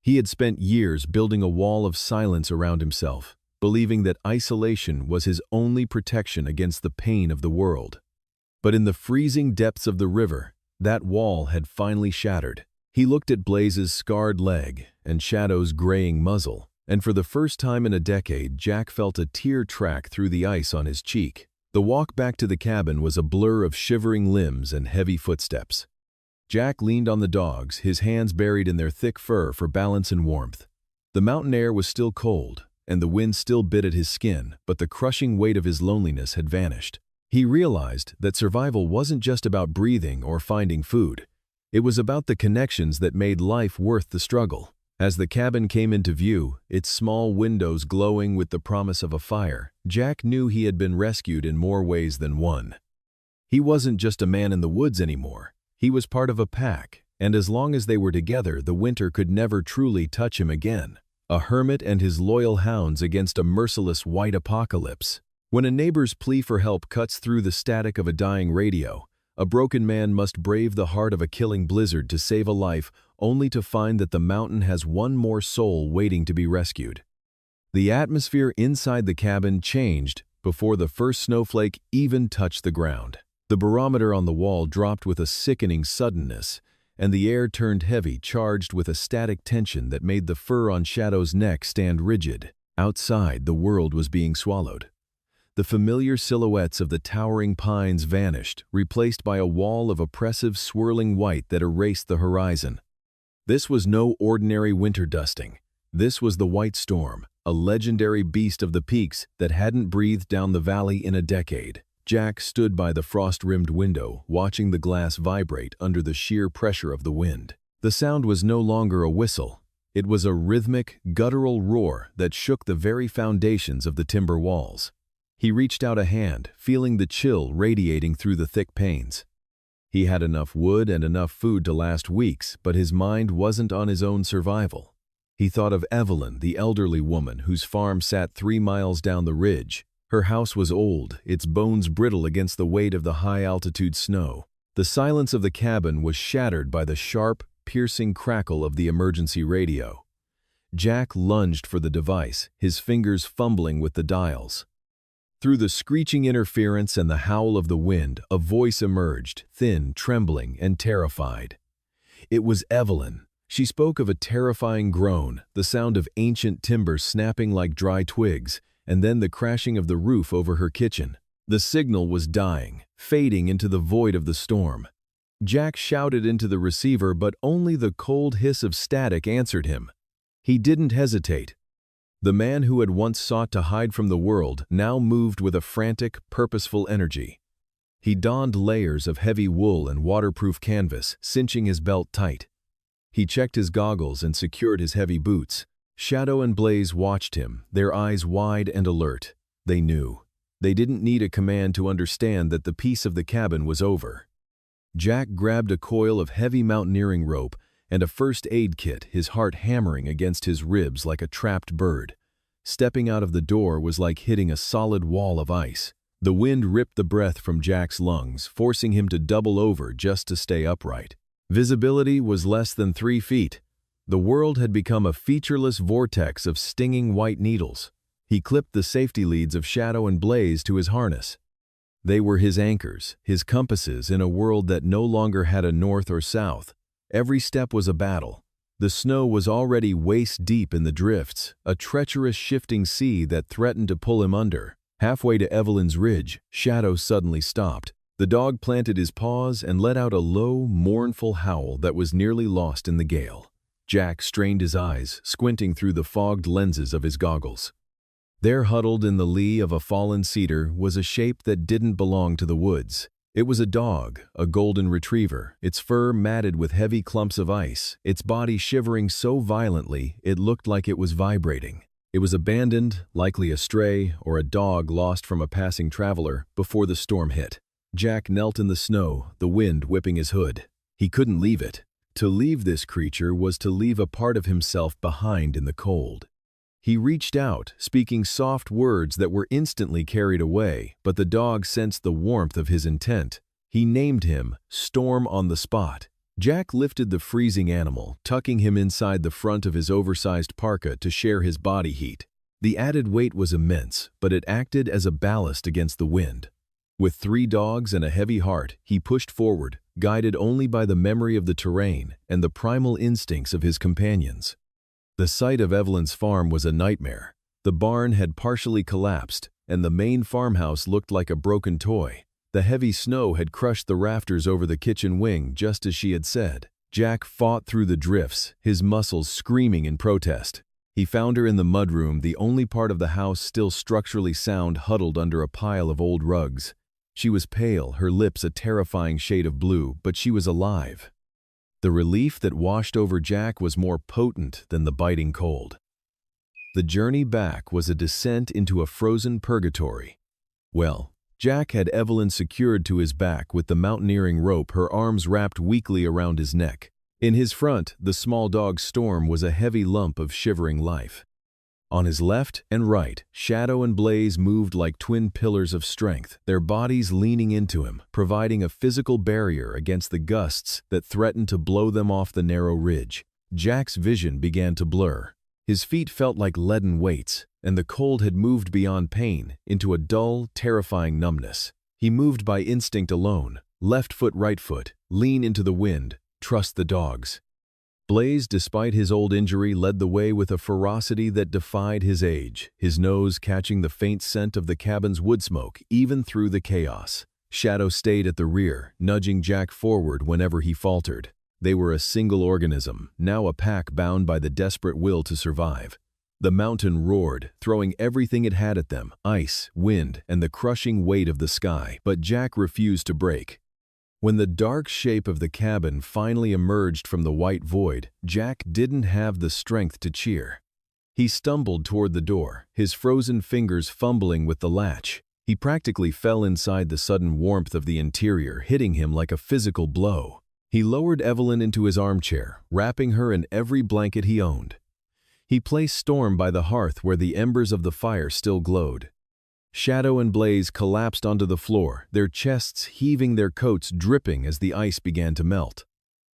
He had spent years building a wall of silence around himself, believing that isolation was his only protection against the pain of the world. But in the freezing depths of the river, that wall had finally shattered. He looked at Blaze's scarred leg and Shadow's graying muzzle, and for the first time in a decade, Jack felt a tear track through the ice on his cheek. The walk back to the cabin was a blur of shivering limbs and heavy footsteps. Jack leaned on the dogs, his hands buried in their thick fur for balance and warmth. The mountain air was still cold, and the wind still bit at his skin, but the crushing weight of his loneliness had vanished. He realized that survival wasn't just about breathing or finding food. It was about the connections that made life worth the struggle. As the cabin came into view, its small windows glowing with the promise of a fire, Jack knew he had been rescued in more ways than one. He wasn't just a man in the woods anymore. He was part of a pack, and as long as they were together, the winter could never truly touch him again. A hermit and his loyal hounds against a merciless white apocalypse. When a neighbor's plea for help cuts through the static of a dying radio, a broken man must brave the heart of a killing blizzard to save a life, only to find that the mountain has one more soul waiting to be rescued. The atmosphere inside the cabin changed before the first snowflake even touched the ground. The barometer on the wall dropped with a sickening suddenness, and the air turned heavy, charged with a static tension that made the fur on Shadow's neck stand rigid. Outside, the world was being swallowed. The familiar silhouettes of the towering pines vanished, replaced by a wall of oppressive swirling white that erased the horizon. This was no ordinary winter dusting. This was the White Storm, a legendary beast of the peaks that hadn't breathed down the valley in a decade. Jack stood by the frost-rimmed window, watching the glass vibrate under the sheer pressure of the wind. The sound was no longer a whistle. It was a rhythmic, guttural roar that shook the very foundations of the timber walls. He reached out a hand, feeling the chill radiating through the thick panes. He had enough wood and enough food to last weeks, but his mind wasn't on his own survival. He thought of Evelyn, the elderly woman whose farm sat 3 miles down the ridge. Her house was old, its bones brittle against the weight of the high-altitude snow. The silence of the cabin was shattered by the sharp, piercing crackle of the emergency radio. Jack lunged for the device, his fingers fumbling with the dials. Through the screeching interference and the howl of the wind, a voice emerged, thin, trembling, and terrified. It was Evelyn. She spoke of a terrifying groan, the sound of ancient timber snapping like dry twigs, and then the crashing of the roof over her kitchen. The signal was dying, fading into the void of the storm. Jack shouted into the receiver, but only the cold hiss of static answered him. He didn't hesitate. The man who had once sought to hide from the world now moved with a frantic, purposeful energy. He donned layers of heavy wool and waterproof canvas, cinching his belt tight. He checked his goggles and secured his heavy boots. Shadow and Blaze watched him, their eyes wide and alert. They knew. They didn't need a command to understand that the peace of the cabin was over. Jack grabbed a coil of heavy mountaineering rope and a first aid kit, his heart hammering against his ribs like a trapped bird. Stepping out of the door was like hitting a solid wall of ice. The wind ripped the breath from Jack's lungs, forcing him to double over just to stay upright. Visibility was less than 3 feet. The world had become a featureless vortex of stinging white needles. He clipped the safety leads of Shadow and Blaze to his harness. They were his anchors, his compasses in a world that no longer had a north or south. Every step was a battle. The snow was already waist-deep in the drifts, a treacherous shifting sea that threatened to pull him under. Halfway to Evelyn's ridge, Shadow suddenly stopped. The dog planted his paws and let out a low, mournful howl that was nearly lost in the gale. Jack strained his eyes, squinting through the fogged lenses of his goggles. There, huddled in the lee of a fallen cedar, was a shape that didn't belong to the woods. It was a dog, a golden retriever, its fur matted with heavy clumps of ice, its body shivering so violently it looked like it was vibrating. It was abandoned, likely a stray or a dog lost from a passing traveler, before the storm hit. Jack knelt in the snow, the wind whipping his hood. He couldn't leave it. To leave this creature was to leave a part of himself behind in the cold. He reached out, speaking soft words that were instantly carried away, but the dog sensed the warmth of his intent. He named him Storm on the Spot. Jack lifted the freezing animal, tucking him inside the front of his oversized parka to share his body heat. The added weight was immense, but it acted as a ballast against the wind. With 3 dogs and a heavy heart, he pushed forward, guided only by the memory of the terrain and the primal instincts of his companions. The sight of Evelyn's farm was a nightmare. The barn had partially collapsed, and the main farmhouse looked like a broken toy. The heavy snow had crushed the rafters over the kitchen wing, just as she had said. Jack fought through the drifts, his muscles screaming in protest. He found her in the mudroom, the only part of the house still structurally sound, huddled under a pile of old rugs. She was pale, her lips a terrifying shade of blue, but she was alive. The relief that washed over Jack was more potent than the biting cold. The journey back was a descent into a frozen purgatory. Well, Jack had Evelyn secured to his back with the mountaineering rope, her arms wrapped weakly around his neck. In his front, the small dog Storm was a heavy lump of shivering life. On his left and right, Shadow and Blaze moved like twin pillars of strength, their bodies leaning into him, providing a physical barrier against the gusts that threatened to blow them off the narrow ridge. Jack's vision began to blur. His feet felt like leaden weights. and the cold had moved beyond pain into a dull, terrifying numbness. He moved by instinct alone, left foot, right foot, lean into the wind, trust the dogs. Blaze, despite his old injury, led the way with a ferocity that defied his age, his nose catching the faint scent of the cabin's wood smoke even through the chaos. Shadow stayed at the rear, nudging Jack forward whenever he faltered. They were a single organism, now a pack bound by the desperate will to survive. The mountain roared, throwing everything it had at them, ice, wind, and the crushing weight of the sky, but Jack refused to break. When the dark shape of the cabin finally emerged from the white void, Jack didn't have the strength to cheer. He stumbled toward the door, his frozen fingers fumbling with the latch. He practically fell inside the sudden warmth of the interior, hitting him like a physical blow. He lowered Evelyn into his armchair, wrapping her in every blanket he owned. He placed Storm by the hearth where the embers of the fire still glowed. Shadow and Blaze collapsed onto the floor, their chests heaving, their coats dripping as the ice began to melt.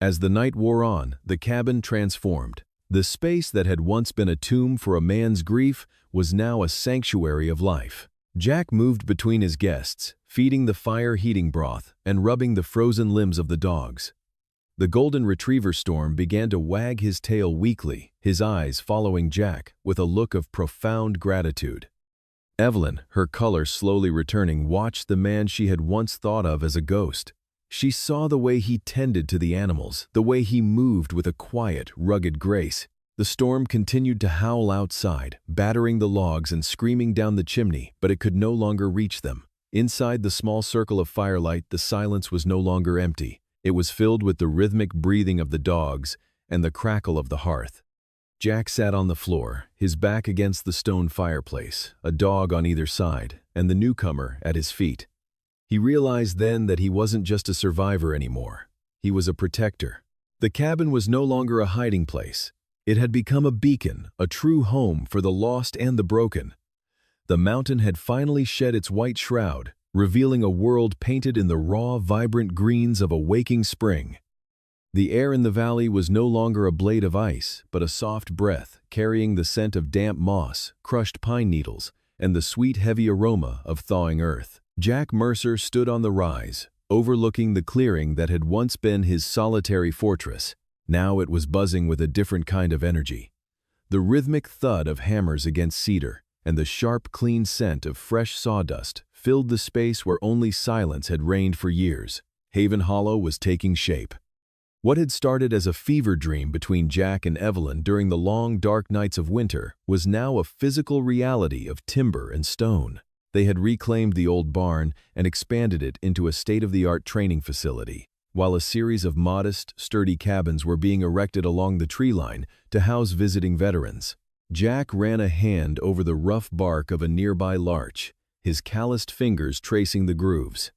As the night wore on, the cabin transformed. The space that had once been a tomb for a man's grief was now a sanctuary of life. Jack moved between his guests, feeding the fire heating broth and rubbing the frozen limbs of the dogs. The golden retriever Storm began to wag his tail weakly, his eyes following Jack with a look of profound gratitude. Evelyn, her color slowly returning, watched the man she had once thought of as a ghost. She saw the way he tended to the animals, the way he moved with a quiet, rugged grace. The storm continued to howl outside, battering the logs and screaming down the chimney, but it could no longer reach them. Inside the small circle of firelight, the silence was no longer empty. It was filled with the rhythmic breathing of the dogs and the crackle of the hearth. Jack sat on the floor, his back against the stone fireplace, a dog on either side, and the newcomer at his feet. He realized then that he wasn't just a survivor anymore. He was a protector. The cabin was no longer a hiding place. It had become a beacon, a true home for the lost and the broken. The mountain had finally shed its white shroud, revealing a world painted in the raw, vibrant greens of a waking spring. The air in the valley was no longer a blade of ice, but a soft breath, carrying the scent of damp moss, crushed pine needles, and the sweet, heavy aroma of thawing earth. Jack Mercer stood on the rise, overlooking the clearing that had once been his solitary fortress. Now it was buzzing with a different kind of energy. The rhythmic thud of hammers against cedar and the sharp, clean scent of fresh sawdust filled the space where only silence had reigned for years. Haven Hollow was taking shape. What had started as a fever dream between Jack and Evelyn during the long, dark nights of winter was now a physical reality of timber and stone. They had reclaimed the old barn and expanded it into a state-of-the-art training facility, while a series of modest, sturdy cabins were being erected along the tree line to house visiting veterans. Jack ran a hand over the rough bark of a nearby larch, his calloused fingers tracing the grooves.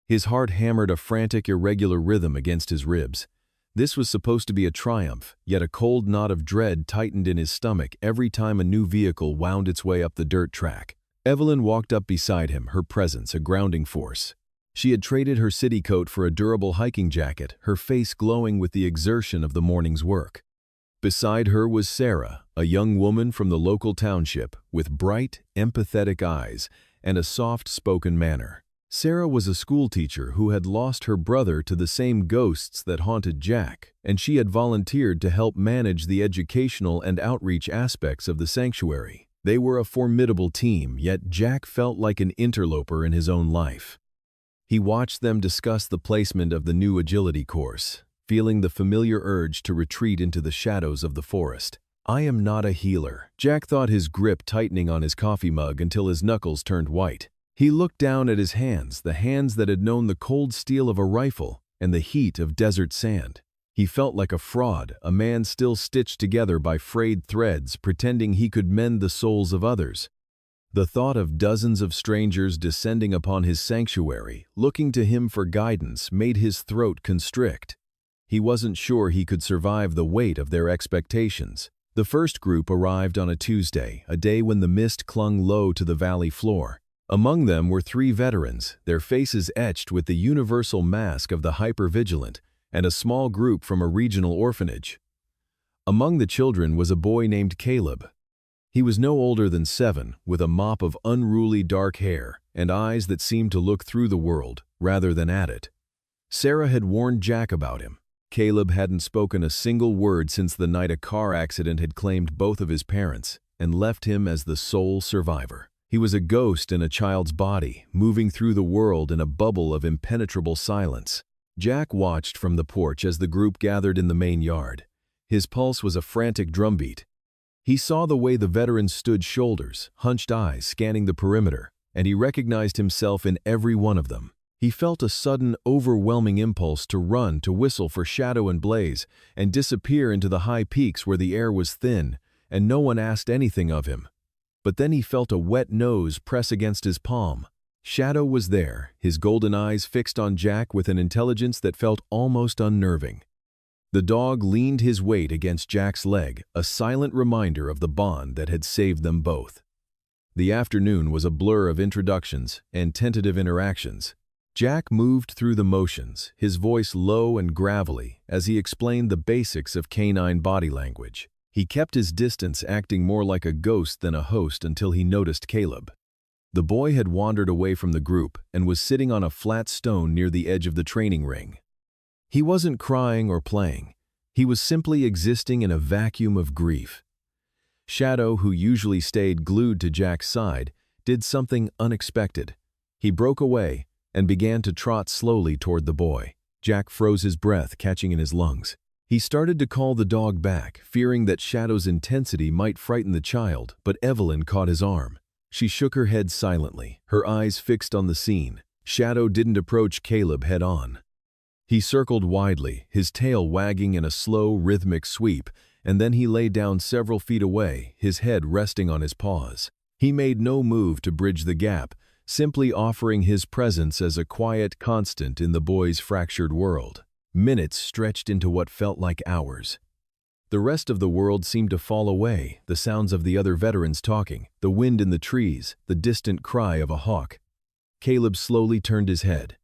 His heart hammered a frantic, irregular rhythm against his ribs. This was supposed to be a triumph, yet a cold knot of dread tightened in his stomach every time a new vehicle wound its way up the dirt track. Evelyn walked up beside him, her presence a grounding force. She had traded her city coat for a durable hiking jacket, her face glowing with the exertion of the morning's work. Beside her was Sarah, a young woman from the local township, with bright, empathetic eyes and a soft-spoken manner. Sarah was a schoolteacher who had lost her brother to the same ghosts that haunted Jack, and she had volunteered to help manage the educational and outreach aspects of the sanctuary. They were a formidable team, yet Jack felt like an interloper in his own life. He watched them discuss the placement of the new agility course, feeling the familiar urge to retreat into the shadows of the forest. "I am not a healer," Jack thought, his grip tightening on his coffee mug until his knuckles turned white. He looked down at his hands, the hands that had known the cold steel of a rifle and the heat of desert sand. He felt like a fraud, a man still stitched together by frayed threads, pretending he could mend the souls of others. The thought of dozens of strangers descending upon his sanctuary, looking to him for guidance, made his throat constrict. He wasn't sure he could survive the weight of their expectations. The first group arrived on a Tuesday, a day when the mist clung low to the valley floor. Among them were 3 veterans, their faces etched with the universal mask of the hypervigilant, and a small group from a regional orphanage. Among the children was a boy named Caleb. He was no older than 7, with a mop of unruly dark hair and eyes that seemed to look through the world rather than at it. Sarah had warned Jack about him. Caleb hadn't spoken a single word since the night a car accident had claimed both of his parents and left him as the sole survivor. He was a ghost in a child's body, moving through the world in a bubble of impenetrable silence. Jack watched from the porch as the group gathered in the main yard. His pulse was a frantic drumbeat. He saw the way the veterans stood, shoulders, hunched eyes, scanning the perimeter, and he recognized himself in every one of them. He felt a sudden, overwhelming impulse to run, to whistle for Shadow and Blaze, and disappear into the high peaks where the air was thin, and no one asked anything of him. But then he felt a wet nose press against his palm. Shadow was there, his golden eyes fixed on Jack with an intelligence that felt almost unnerving. The dog leaned his weight against Jack's leg, a silent reminder of the bond that had saved them both. The afternoon was a blur of introductions and tentative interactions. Jack moved through the motions, his voice low and gravelly as he explained the basics of canine body language. He kept his distance, acting more like a ghost than a host until he noticed Caleb. The boy had wandered away from the group and was sitting on a flat stone near the edge of the training ring. He wasn't crying or playing. He was simply existing in a vacuum of grief. Shadow, who usually stayed glued to Jack's side, did something unexpected. He broke away and began to trot slowly toward the boy. Jack froze his breath, catching in his lungs. He started to call the dog back, fearing that Shadow's intensity might frighten the child, but Evelyn caught his arm. She shook her head silently, her eyes fixed on the scene. Shadow didn't approach Caleb head-on. He circled widely, his tail wagging in a slow, rhythmic sweep, and then he lay down several feet away, his head resting on his paws. He made no move to bridge the gap, simply offering his presence as a quiet constant in the boy's fractured world. Minutes stretched into what felt like hours. The rest of the world seemed to fall away, the sounds of the other veterans talking, the wind in the trees, the distant cry of a hawk. Caleb slowly turned his head.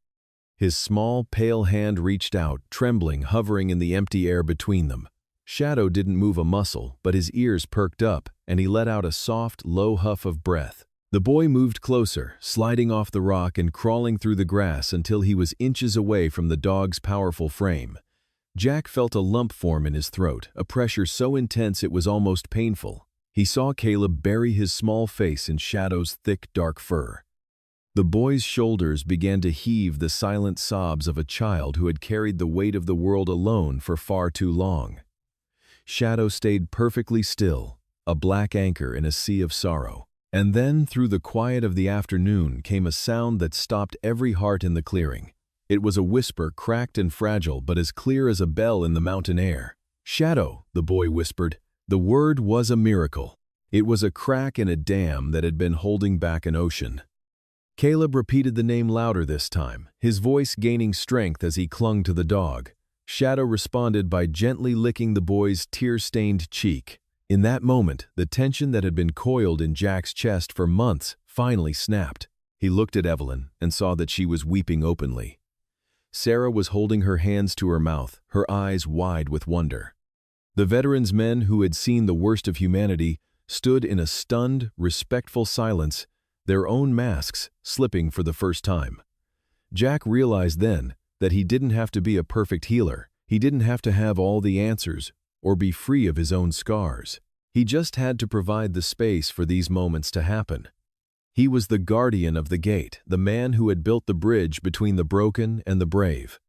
His small, pale hand reached out, trembling, hovering in the empty air between them. Shadow didn't move a muscle, but his ears perked up, and he let out a soft, low huff of breath. The boy moved closer, sliding off the rock and crawling through the grass until he was inches away from the dog's powerful frame. Jack felt a lump form in his throat, a pressure so intense it was almost painful. He saw Caleb bury his small face in Shadow's thick, dark fur. The boy's shoulders began to heave, the silent sobs of a child who had carried the weight of the world alone for far too long. Shadow stayed perfectly still, a black anchor in a sea of sorrow. And then, through the quiet of the afternoon, came a sound that stopped every heart in the clearing. It was a whisper, cracked and fragile, but as clear as a bell in the mountain air. "Shadow," the boy whispered. The word was a miracle. It was a crack in a dam that had been holding back an ocean. Caleb repeated the name louder this time, his voice gaining strength as he clung to the dog. Shadow responded by gently licking the boy's tear-stained cheek. In that moment, the tension that had been coiled in Jack's chest for months finally snapped. He looked at Evelyn and saw that she was weeping openly. Sarah was holding her hands to her mouth, her eyes wide with wonder. The veterans' men who had seen the worst of humanity stood in a stunned, respectful silence, their own masks slipping for the first time. Jack realized then that he didn't have to be a perfect healer. He didn't have to have all the answers or be free of his own scars. He just had to provide the space for these moments to happen. He was the guardian of the gate, the man who had built the bridge between the broken and the brave.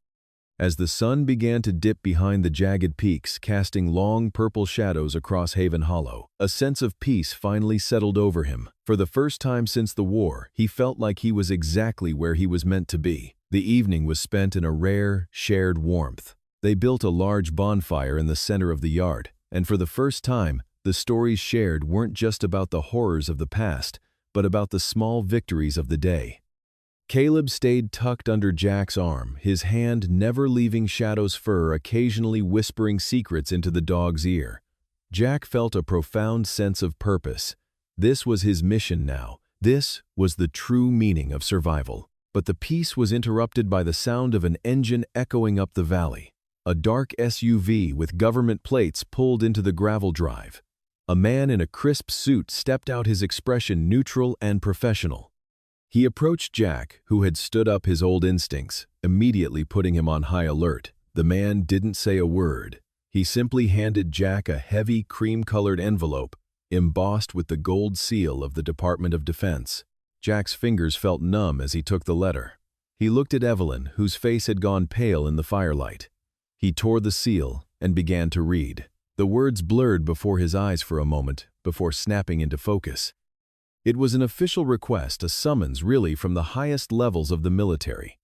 As the sun began to dip behind the jagged peaks, casting long purple shadows across Haven Hollow, a sense of peace finally settled over him. For the first time since the war, he felt like he was exactly where he was meant to be. The evening was spent in a rare, shared warmth. They built a large bonfire in the center of the yard, and for the first time, the stories shared weren't just about the horrors of the past, but about the small victories of the day. Caleb stayed tucked under Jack's arm, his hand never leaving Shadow's fur, occasionally whispering secrets into the dog's ear. Jack felt a profound sense of purpose. This was his mission now. This was the true meaning of survival. But the peace was interrupted by the sound of an engine echoing up the valley. A dark SUV with government plates pulled into the gravel drive. A man in a crisp suit stepped out, his expression neutral and professional. He approached Jack, who had stood up, his old instincts, immediately putting him on high alert. The man didn't say a word. He simply handed Jack a heavy, cream-colored envelope, embossed with the gold seal of the Department of Defense. Jack's fingers felt numb as he took the letter. He looked at Evelyn, whose face had gone pale in the firelight. He tore the seal and began to read. The words blurred before his eyes for a moment, before snapping into focus. It was an official request, a summons really from the highest levels of the military.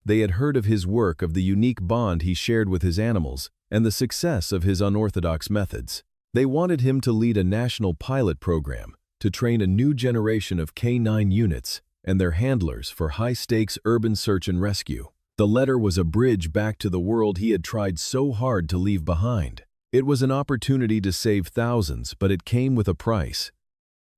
They had heard of his work, of the unique bond he shared with his animals, and the success of his unorthodox methods. They wanted him to lead a national pilot program, to train a new generation of canine units and their handlers for high-stakes urban search and rescue. The letter was a bridge back to the world he had tried so hard to leave behind. It was an opportunity to save thousands, but it came with a price.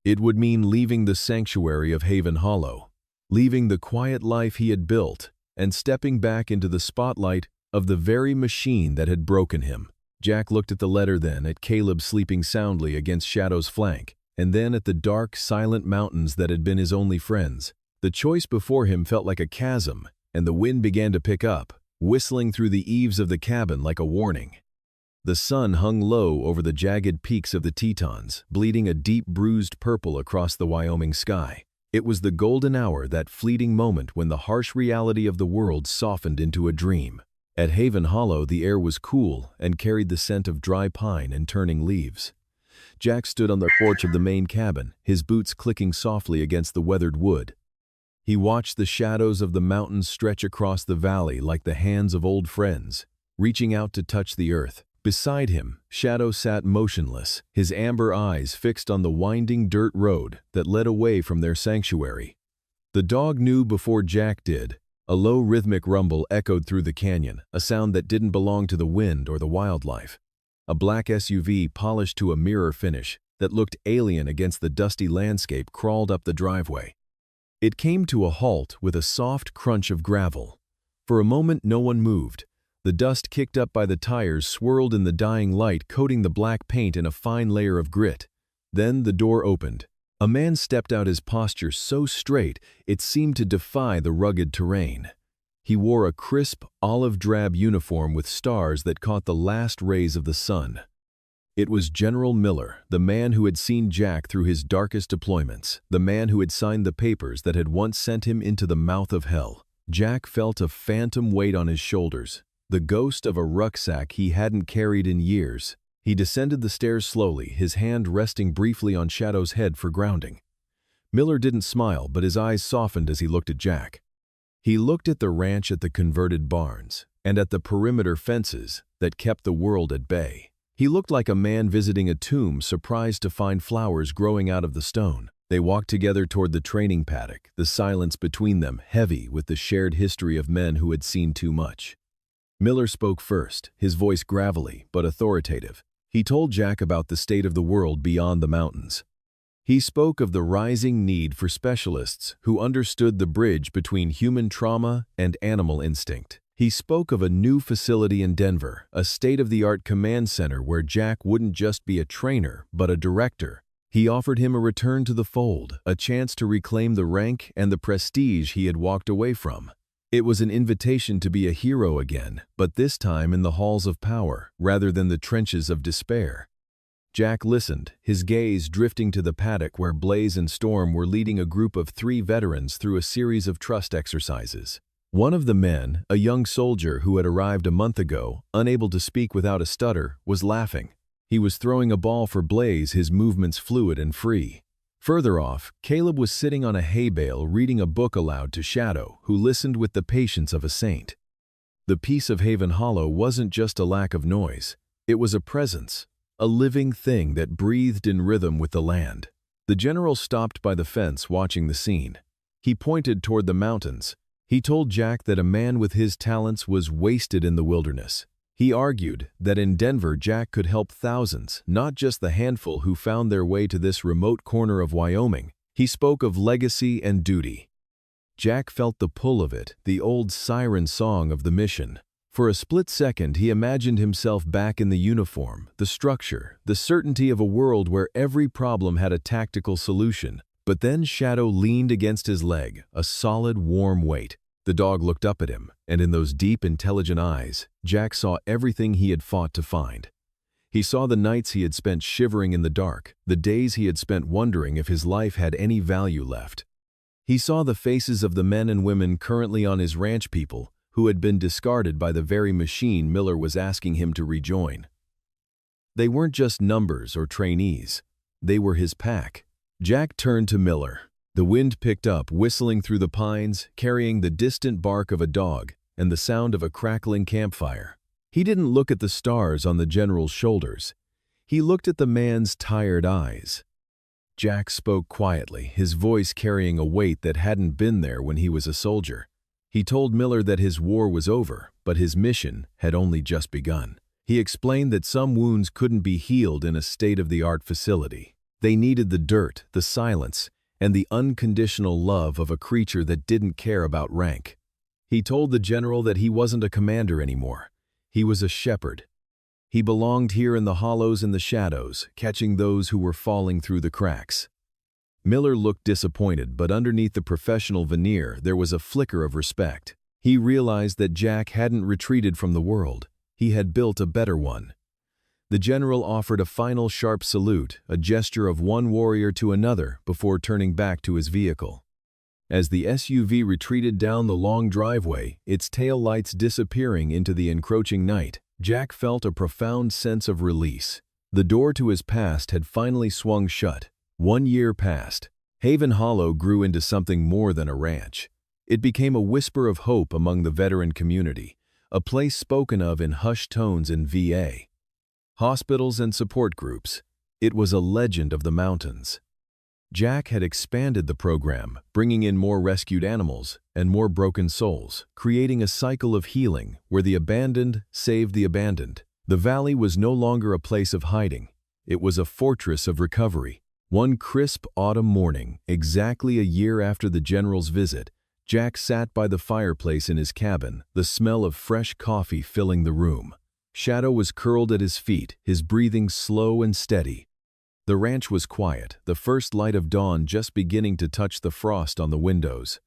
It would mean leaving the sanctuary of Haven Hollow, leaving the quiet life he had built, and stepping back into the spotlight of the very machine that had broken him. Jack looked at the letter, then at Caleb sleeping soundly against Shadow's flank, and then at the dark, silent mountains that had been his only friends. The choice before him felt like a chasm, and the wind began to pick up, whistling through the eaves of the cabin like a warning. The sun hung low over the jagged peaks of the Tetons, bleeding a deep bruised purple across the Wyoming sky. It was the golden hour, that fleeting moment when the harsh reality of the world softened into a dream. At Haven Hollow, the air was cool and carried the scent of dry pine and turning leaves. Jack stood on the porch of the main cabin, his boots clicking softly against the weathered wood. He watched the shadows of the mountains stretch across the valley like the hands of old friends, reaching out to touch the earth. Beside him, Shadow sat motionless, his amber eyes fixed on the winding dirt road that led away from their sanctuary. The dog knew before Jack did. A low rhythmic rumble echoed through the canyon, a sound that didn't belong to the wind or the wildlife. A black SUV polished to a mirror finish that looked alien against the dusty landscape crawled up the driveway. It came to a halt with a soft crunch of gravel. For a moment no one moved. The dust kicked up by the tires swirled in the dying light, coating the black paint in a fine layer of grit. Then the door opened. A man stepped out, his posture so straight it seemed to defy the rugged terrain. He wore a crisp, olive-drab uniform with stars that caught the last rays of the sun. It was General Miller, the man who had seen Jack through his darkest deployments, the man who had signed the papers that had once sent him into the mouth of hell. Jack felt a phantom weight on his shoulders, the ghost of a rucksack he hadn't carried in years. He descended the stairs slowly, his hand resting briefly on Shadow's head for grounding. Miller didn't smile, but his eyes softened as he looked at Jack. He looked at the ranch, at the converted barns, and at the perimeter fences that kept the world at bay. He looked like a man visiting a tomb, surprised to find flowers growing out of the stone. They walked together toward the training paddock, the silence between them heavy with the shared history of men who had seen too much. Miller spoke first, his voice gravelly but authoritative. He told Jack about the state of the world beyond the mountains. He spoke of the rising need for specialists who understood the bridge between human trauma and animal instinct. He spoke of a new facility in Denver, a state-of-the-art command center where Jack wouldn't just be a trainer, but a director. He offered him a return to the fold, a chance to reclaim the rank and the prestige he had walked away from. It was an invitation to be a hero again, but this time in the halls of power, rather than the trenches of despair. Jack listened, his gaze drifting to the paddock where Blaze and Storm were leading a group of 3 veterans through a series of trust exercises. One of the men, a young soldier who had arrived a month ago, unable to speak without a stutter, was laughing. He was throwing a ball for Blaze, his movements fluid and free. Further off, Caleb was sitting on a hay bale reading a book aloud to Shadow, who listened with the patience of a saint. The peace of Haven Hollow wasn't just a lack of noise. It was a presence, a living thing that breathed in rhythm with the land. The general stopped by the fence watching the scene. He pointed toward the mountains. He told Jack that a man with his talents was wasted in the wilderness. He argued that in Denver Jack could help thousands, not just the handful who found their way to this remote corner of Wyoming. He spoke of legacy and duty. Jack felt the pull of it, the old siren song of the mission. For a split second, he imagined himself back in the uniform, the structure, the certainty of a world where every problem had a tactical solution. But then Shadow leaned against his leg, a solid, warm weight. The dog looked up at him, and in those deep, intelligent eyes, Jack saw everything he had fought to find. He saw the nights he had spent shivering in the dark, the days he had spent wondering if his life had any value left. He saw the faces of the men and women currently on his ranch, people who had been discarded by the very machine Miller was asking him to rejoin. They weren't just numbers or trainees. They were his pack. Jack turned to Miller. The wind picked up, whistling through the pines, carrying the distant bark of a dog and the sound of a crackling campfire. He didn't look at the stars on the general's shoulders. He looked at the man's tired eyes. Jack spoke quietly, his voice carrying a weight that hadn't been there when he was a soldier. He told Miller that his war was over, but his mission had only just begun. He explained that some wounds couldn't be healed in a state-of-the-art facility. They needed the dirt, the silence, and the unconditional love of a creature that didn't care about rank. He told the general that he wasn't a commander anymore. He was a shepherd. He belonged here in the hollows and the shadows, catching those who were falling through the cracks. Miller looked disappointed, but underneath the professional veneer there was a flicker of respect. He realized that Jack hadn't retreated from the world. He had built a better one. The general offered a final sharp salute, a gesture of one warrior to another, before turning back to his vehicle. As the SUV retreated down the long driveway, its tail lights disappearing into the encroaching night, Jack felt a profound sense of release. The door to his past had finally swung shut. 1 year passed. Haven Hollow grew into something more than a ranch. It became a whisper of hope among the veteran community, a place spoken of in hushed tones in VA. Hospitals and support groups. It was a legend of the mountains. Jack had expanded the program, bringing in more rescued animals and more broken souls, creating a cycle of healing where the abandoned saved the abandoned. The valley was no longer a place of hiding. It was a fortress of recovery. One crisp autumn morning, exactly a year after the general's visit, Jack sat by the fireplace in his cabin, the smell of fresh coffee filling the room. Shadow was curled at his feet, his breathing slow and steady. The ranch was quiet, the first light of dawn just beginning to touch the frost on the windows.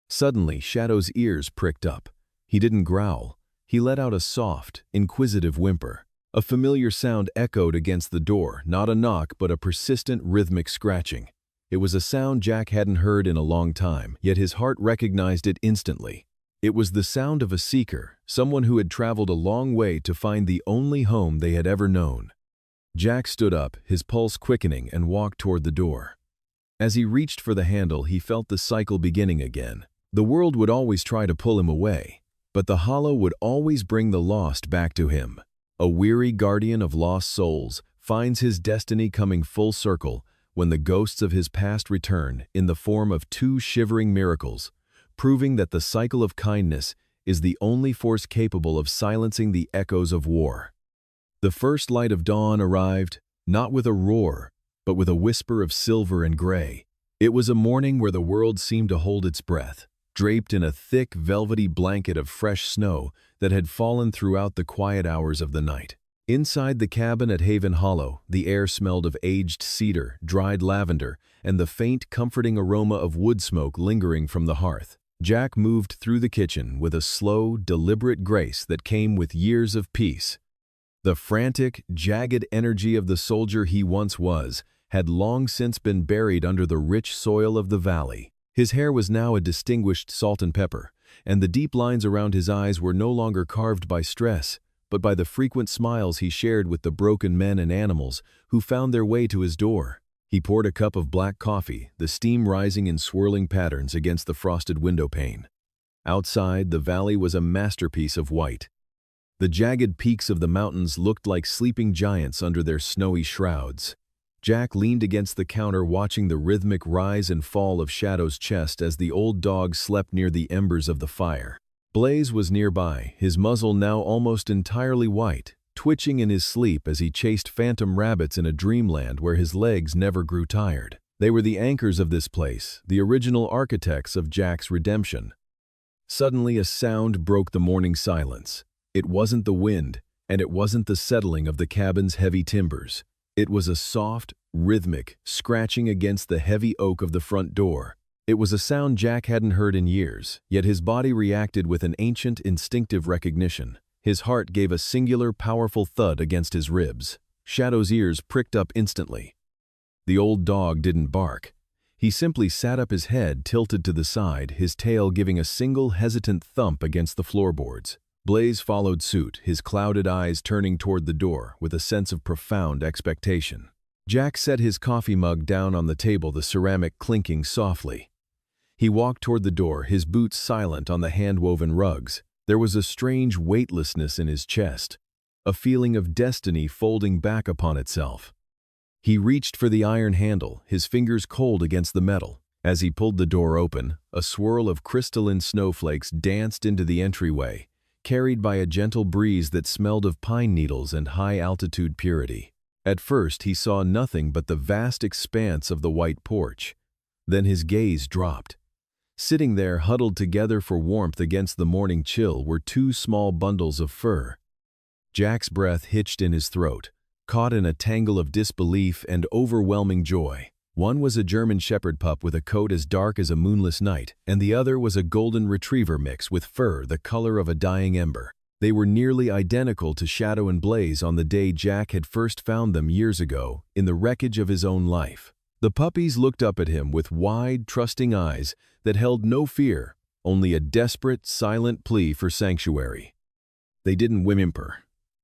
Suddenly, Shadow's ears pricked up. He didn't growl. He let out a soft, inquisitive whimper. A familiar sound echoed against the door, not a knock but a persistent rhythmic scratching. It was a sound Jack hadn't heard in a long time, yet his heart recognized it instantly. It was the sound of a seeker, someone who had traveled a long way to find the only home they had ever known. Jack stood up, his pulse quickening, and walked toward the door. As he reached for the handle, he felt the cycle beginning again. The world would always try to pull him away, but the hollow would always bring the lost back to him. A weary guardian of lost souls finds his destiny coming full circle when the ghosts of his past return in the form of 2 shivering miracles, proving that the cycle of kindness is the only force capable of silencing the echoes of war. The first light of dawn arrived, not with a roar, but with a whisper of silver and gray. It was a morning where the world seemed to hold its breath, draped in a thick, velvety blanket of fresh snow that had fallen throughout the quiet hours of the night. Inside the cabin at Haven Hollow, the air smelled of aged cedar, dried lavender, and the faint, comforting aroma of wood smoke lingering from the hearth. Jack moved through the kitchen with a slow, deliberate grace that came with years of peace. The frantic, jagged energy of the soldier he once was had long since been buried under the rich soil of the valley. His hair was now a distinguished salt and pepper, and the deep lines around his eyes were no longer carved by stress, but by the frequent smiles he shared with the broken men and animals who found their way to his door. He poured a cup of black coffee, the steam rising in swirling patterns against the frosted window pane. Outside, the valley was a masterpiece of white. The jagged peaks of the mountains looked like sleeping giants under their snowy shrouds. Jack leaned against the counter watching the rhythmic rise and fall of Shadow's chest as the old dog slept near the embers of the fire. Blaze was nearby, his muzzle now almost entirely white, twitching in his sleep as he chased phantom rabbits in a dreamland where his legs never grew tired. They were the anchors of this place, the original architects of Jack's redemption. Suddenly a sound broke the morning silence. It wasn't the wind, and it wasn't the settling of the cabin's heavy timbers. It was a soft, rhythmic scratching against the heavy oak of the front door. It was a sound Jack hadn't heard in years, yet his body reacted with an ancient, instinctive recognition. His heart gave a singular, powerful thud against his ribs. Shadow's ears pricked up instantly. The old dog didn't bark. He simply sat up, his head tilted to the side, his tail giving a single hesitant thump against the floorboards. Blaze followed suit, his clouded eyes turning toward the door with a sense of profound expectation. Jack set his coffee mug down on the table, the ceramic clinking softly. He walked toward the door, his boots silent on the hand-woven rugs. There was a strange weightlessness in his chest, a feeling of destiny folding back upon itself. He reached for the iron handle, his fingers cold against the metal. As he pulled the door open, a swirl of crystalline snowflakes danced into the entryway, carried by a gentle breeze that smelled of pine needles and high-altitude purity. At first, he saw nothing but the vast expanse of the white porch. Then his gaze dropped. Sitting there, huddled together for warmth against the morning chill, were two small bundles of fur. Jack's breath hitched in his throat, caught in a tangle of disbelief and overwhelming joy. One was a German shepherd pup with a coat as dark as a moonless night, and the other was a golden retriever mix with fur the color of a dying ember. They were nearly identical to Shadow and Blaze on the day Jack had first found them years ago, in the wreckage of his own life. The puppies looked up at him with wide, trusting eyes that held no fear, only a desperate, silent plea for sanctuary. They didn't whimper.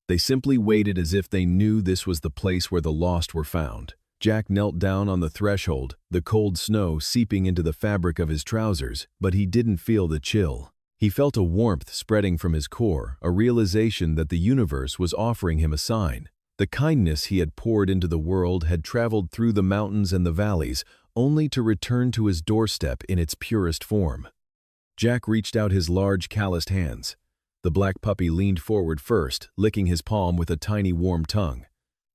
They simply waited as if they knew this was the place where the lost were found. Jack knelt down on the threshold, the cold snow seeping into the fabric of his trousers, but he didn't feel the chill. He felt a warmth spreading from his core, a realization that the universe was offering him a sign. The kindness he had poured into the world had traveled through the mountains and the valleys, only to return to his doorstep in its purest form. Jack reached out his large, calloused hands. The black puppy leaned forward first, licking his palm with a tiny, warm tongue.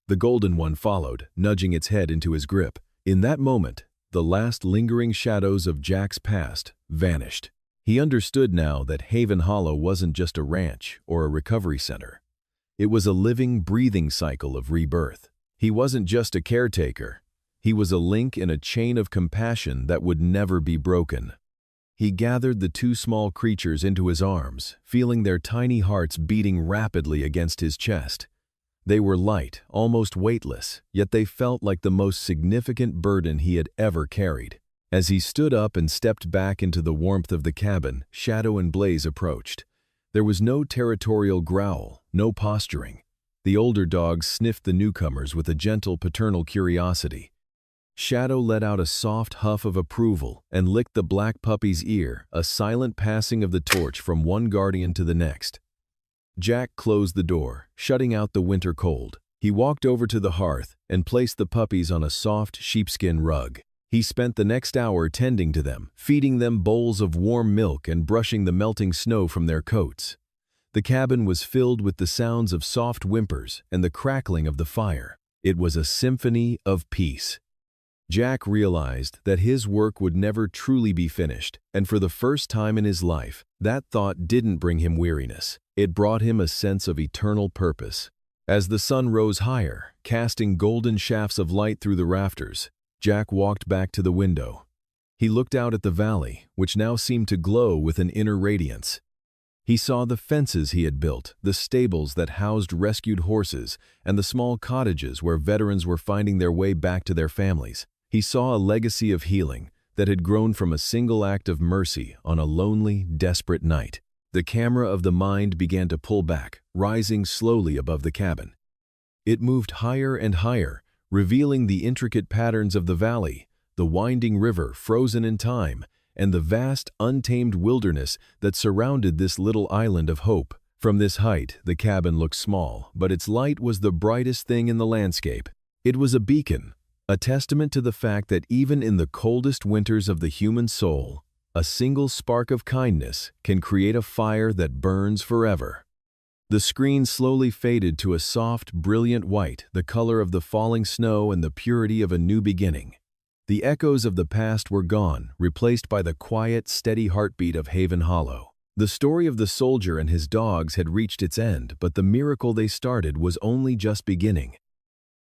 The golden one followed, nudging its head into his grip. In that moment, the last lingering shadows of Jack's past vanished. He understood now that Haven Hollow wasn't just a ranch or a recovery center. It was a living, breathing cycle of rebirth. He wasn't just a caretaker. He was a link in a chain of compassion that would never be broken. He gathered the two small creatures into his arms, feeling their tiny hearts beating rapidly against his chest. They were light, almost weightless, yet they felt like the most significant burden he had ever carried. As he stood up and stepped back into the warmth of the cabin, Shadow and Blaze approached. There was no territorial growl, no posturing. The older dogs sniffed the newcomers with a gentle paternal curiosity. Shadow let out a soft huff of approval and licked the black puppy's ear, a silent passing of the torch from one guardian to the next. Jack closed the door, shutting out the winter cold. He walked over to the hearth and placed the puppies on a soft sheepskin rug. He spent the next hour tending to them, feeding them bowls of warm milk and brushing the melting snow from their coats. The cabin was filled with the sounds of soft whimpers and the crackling of the fire. It was a symphony of peace. Jack realized that his work would never truly be finished, and for the first time in his life, that thought didn't bring him weariness. It brought him a sense of eternal purpose. As the sun rose higher, casting golden shafts of light through the rafters, Jack walked back to the window. He looked out at the valley, which now seemed to glow with an inner radiance. He saw the fences he had built, the stables that housed rescued horses, and the small cottages where veterans were finding their way back to their families. He saw a legacy of healing that had grown from a single act of mercy on a lonely, desperate night. The camera of the mind began to pull back, rising slowly above the cabin. It moved higher and higher, revealing the intricate patterns of the valley, the winding river frozen in time, and the vast, untamed wilderness that surrounded this little island of hope. From this height, the cabin looked small, but its light was the brightest thing in the landscape. It was a beacon, a testament to the fact that even in the coldest winters of the human soul, a single spark of kindness can create a fire that burns forever. The screen slowly faded to a soft, brilliant white, the color of the falling snow and the purity of a new beginning. The echoes of the past were gone, replaced by the quiet, steady heartbeat of Haven Hollow. The story of the soldier and his dogs had reached its end, but the miracle they started was only just beginning.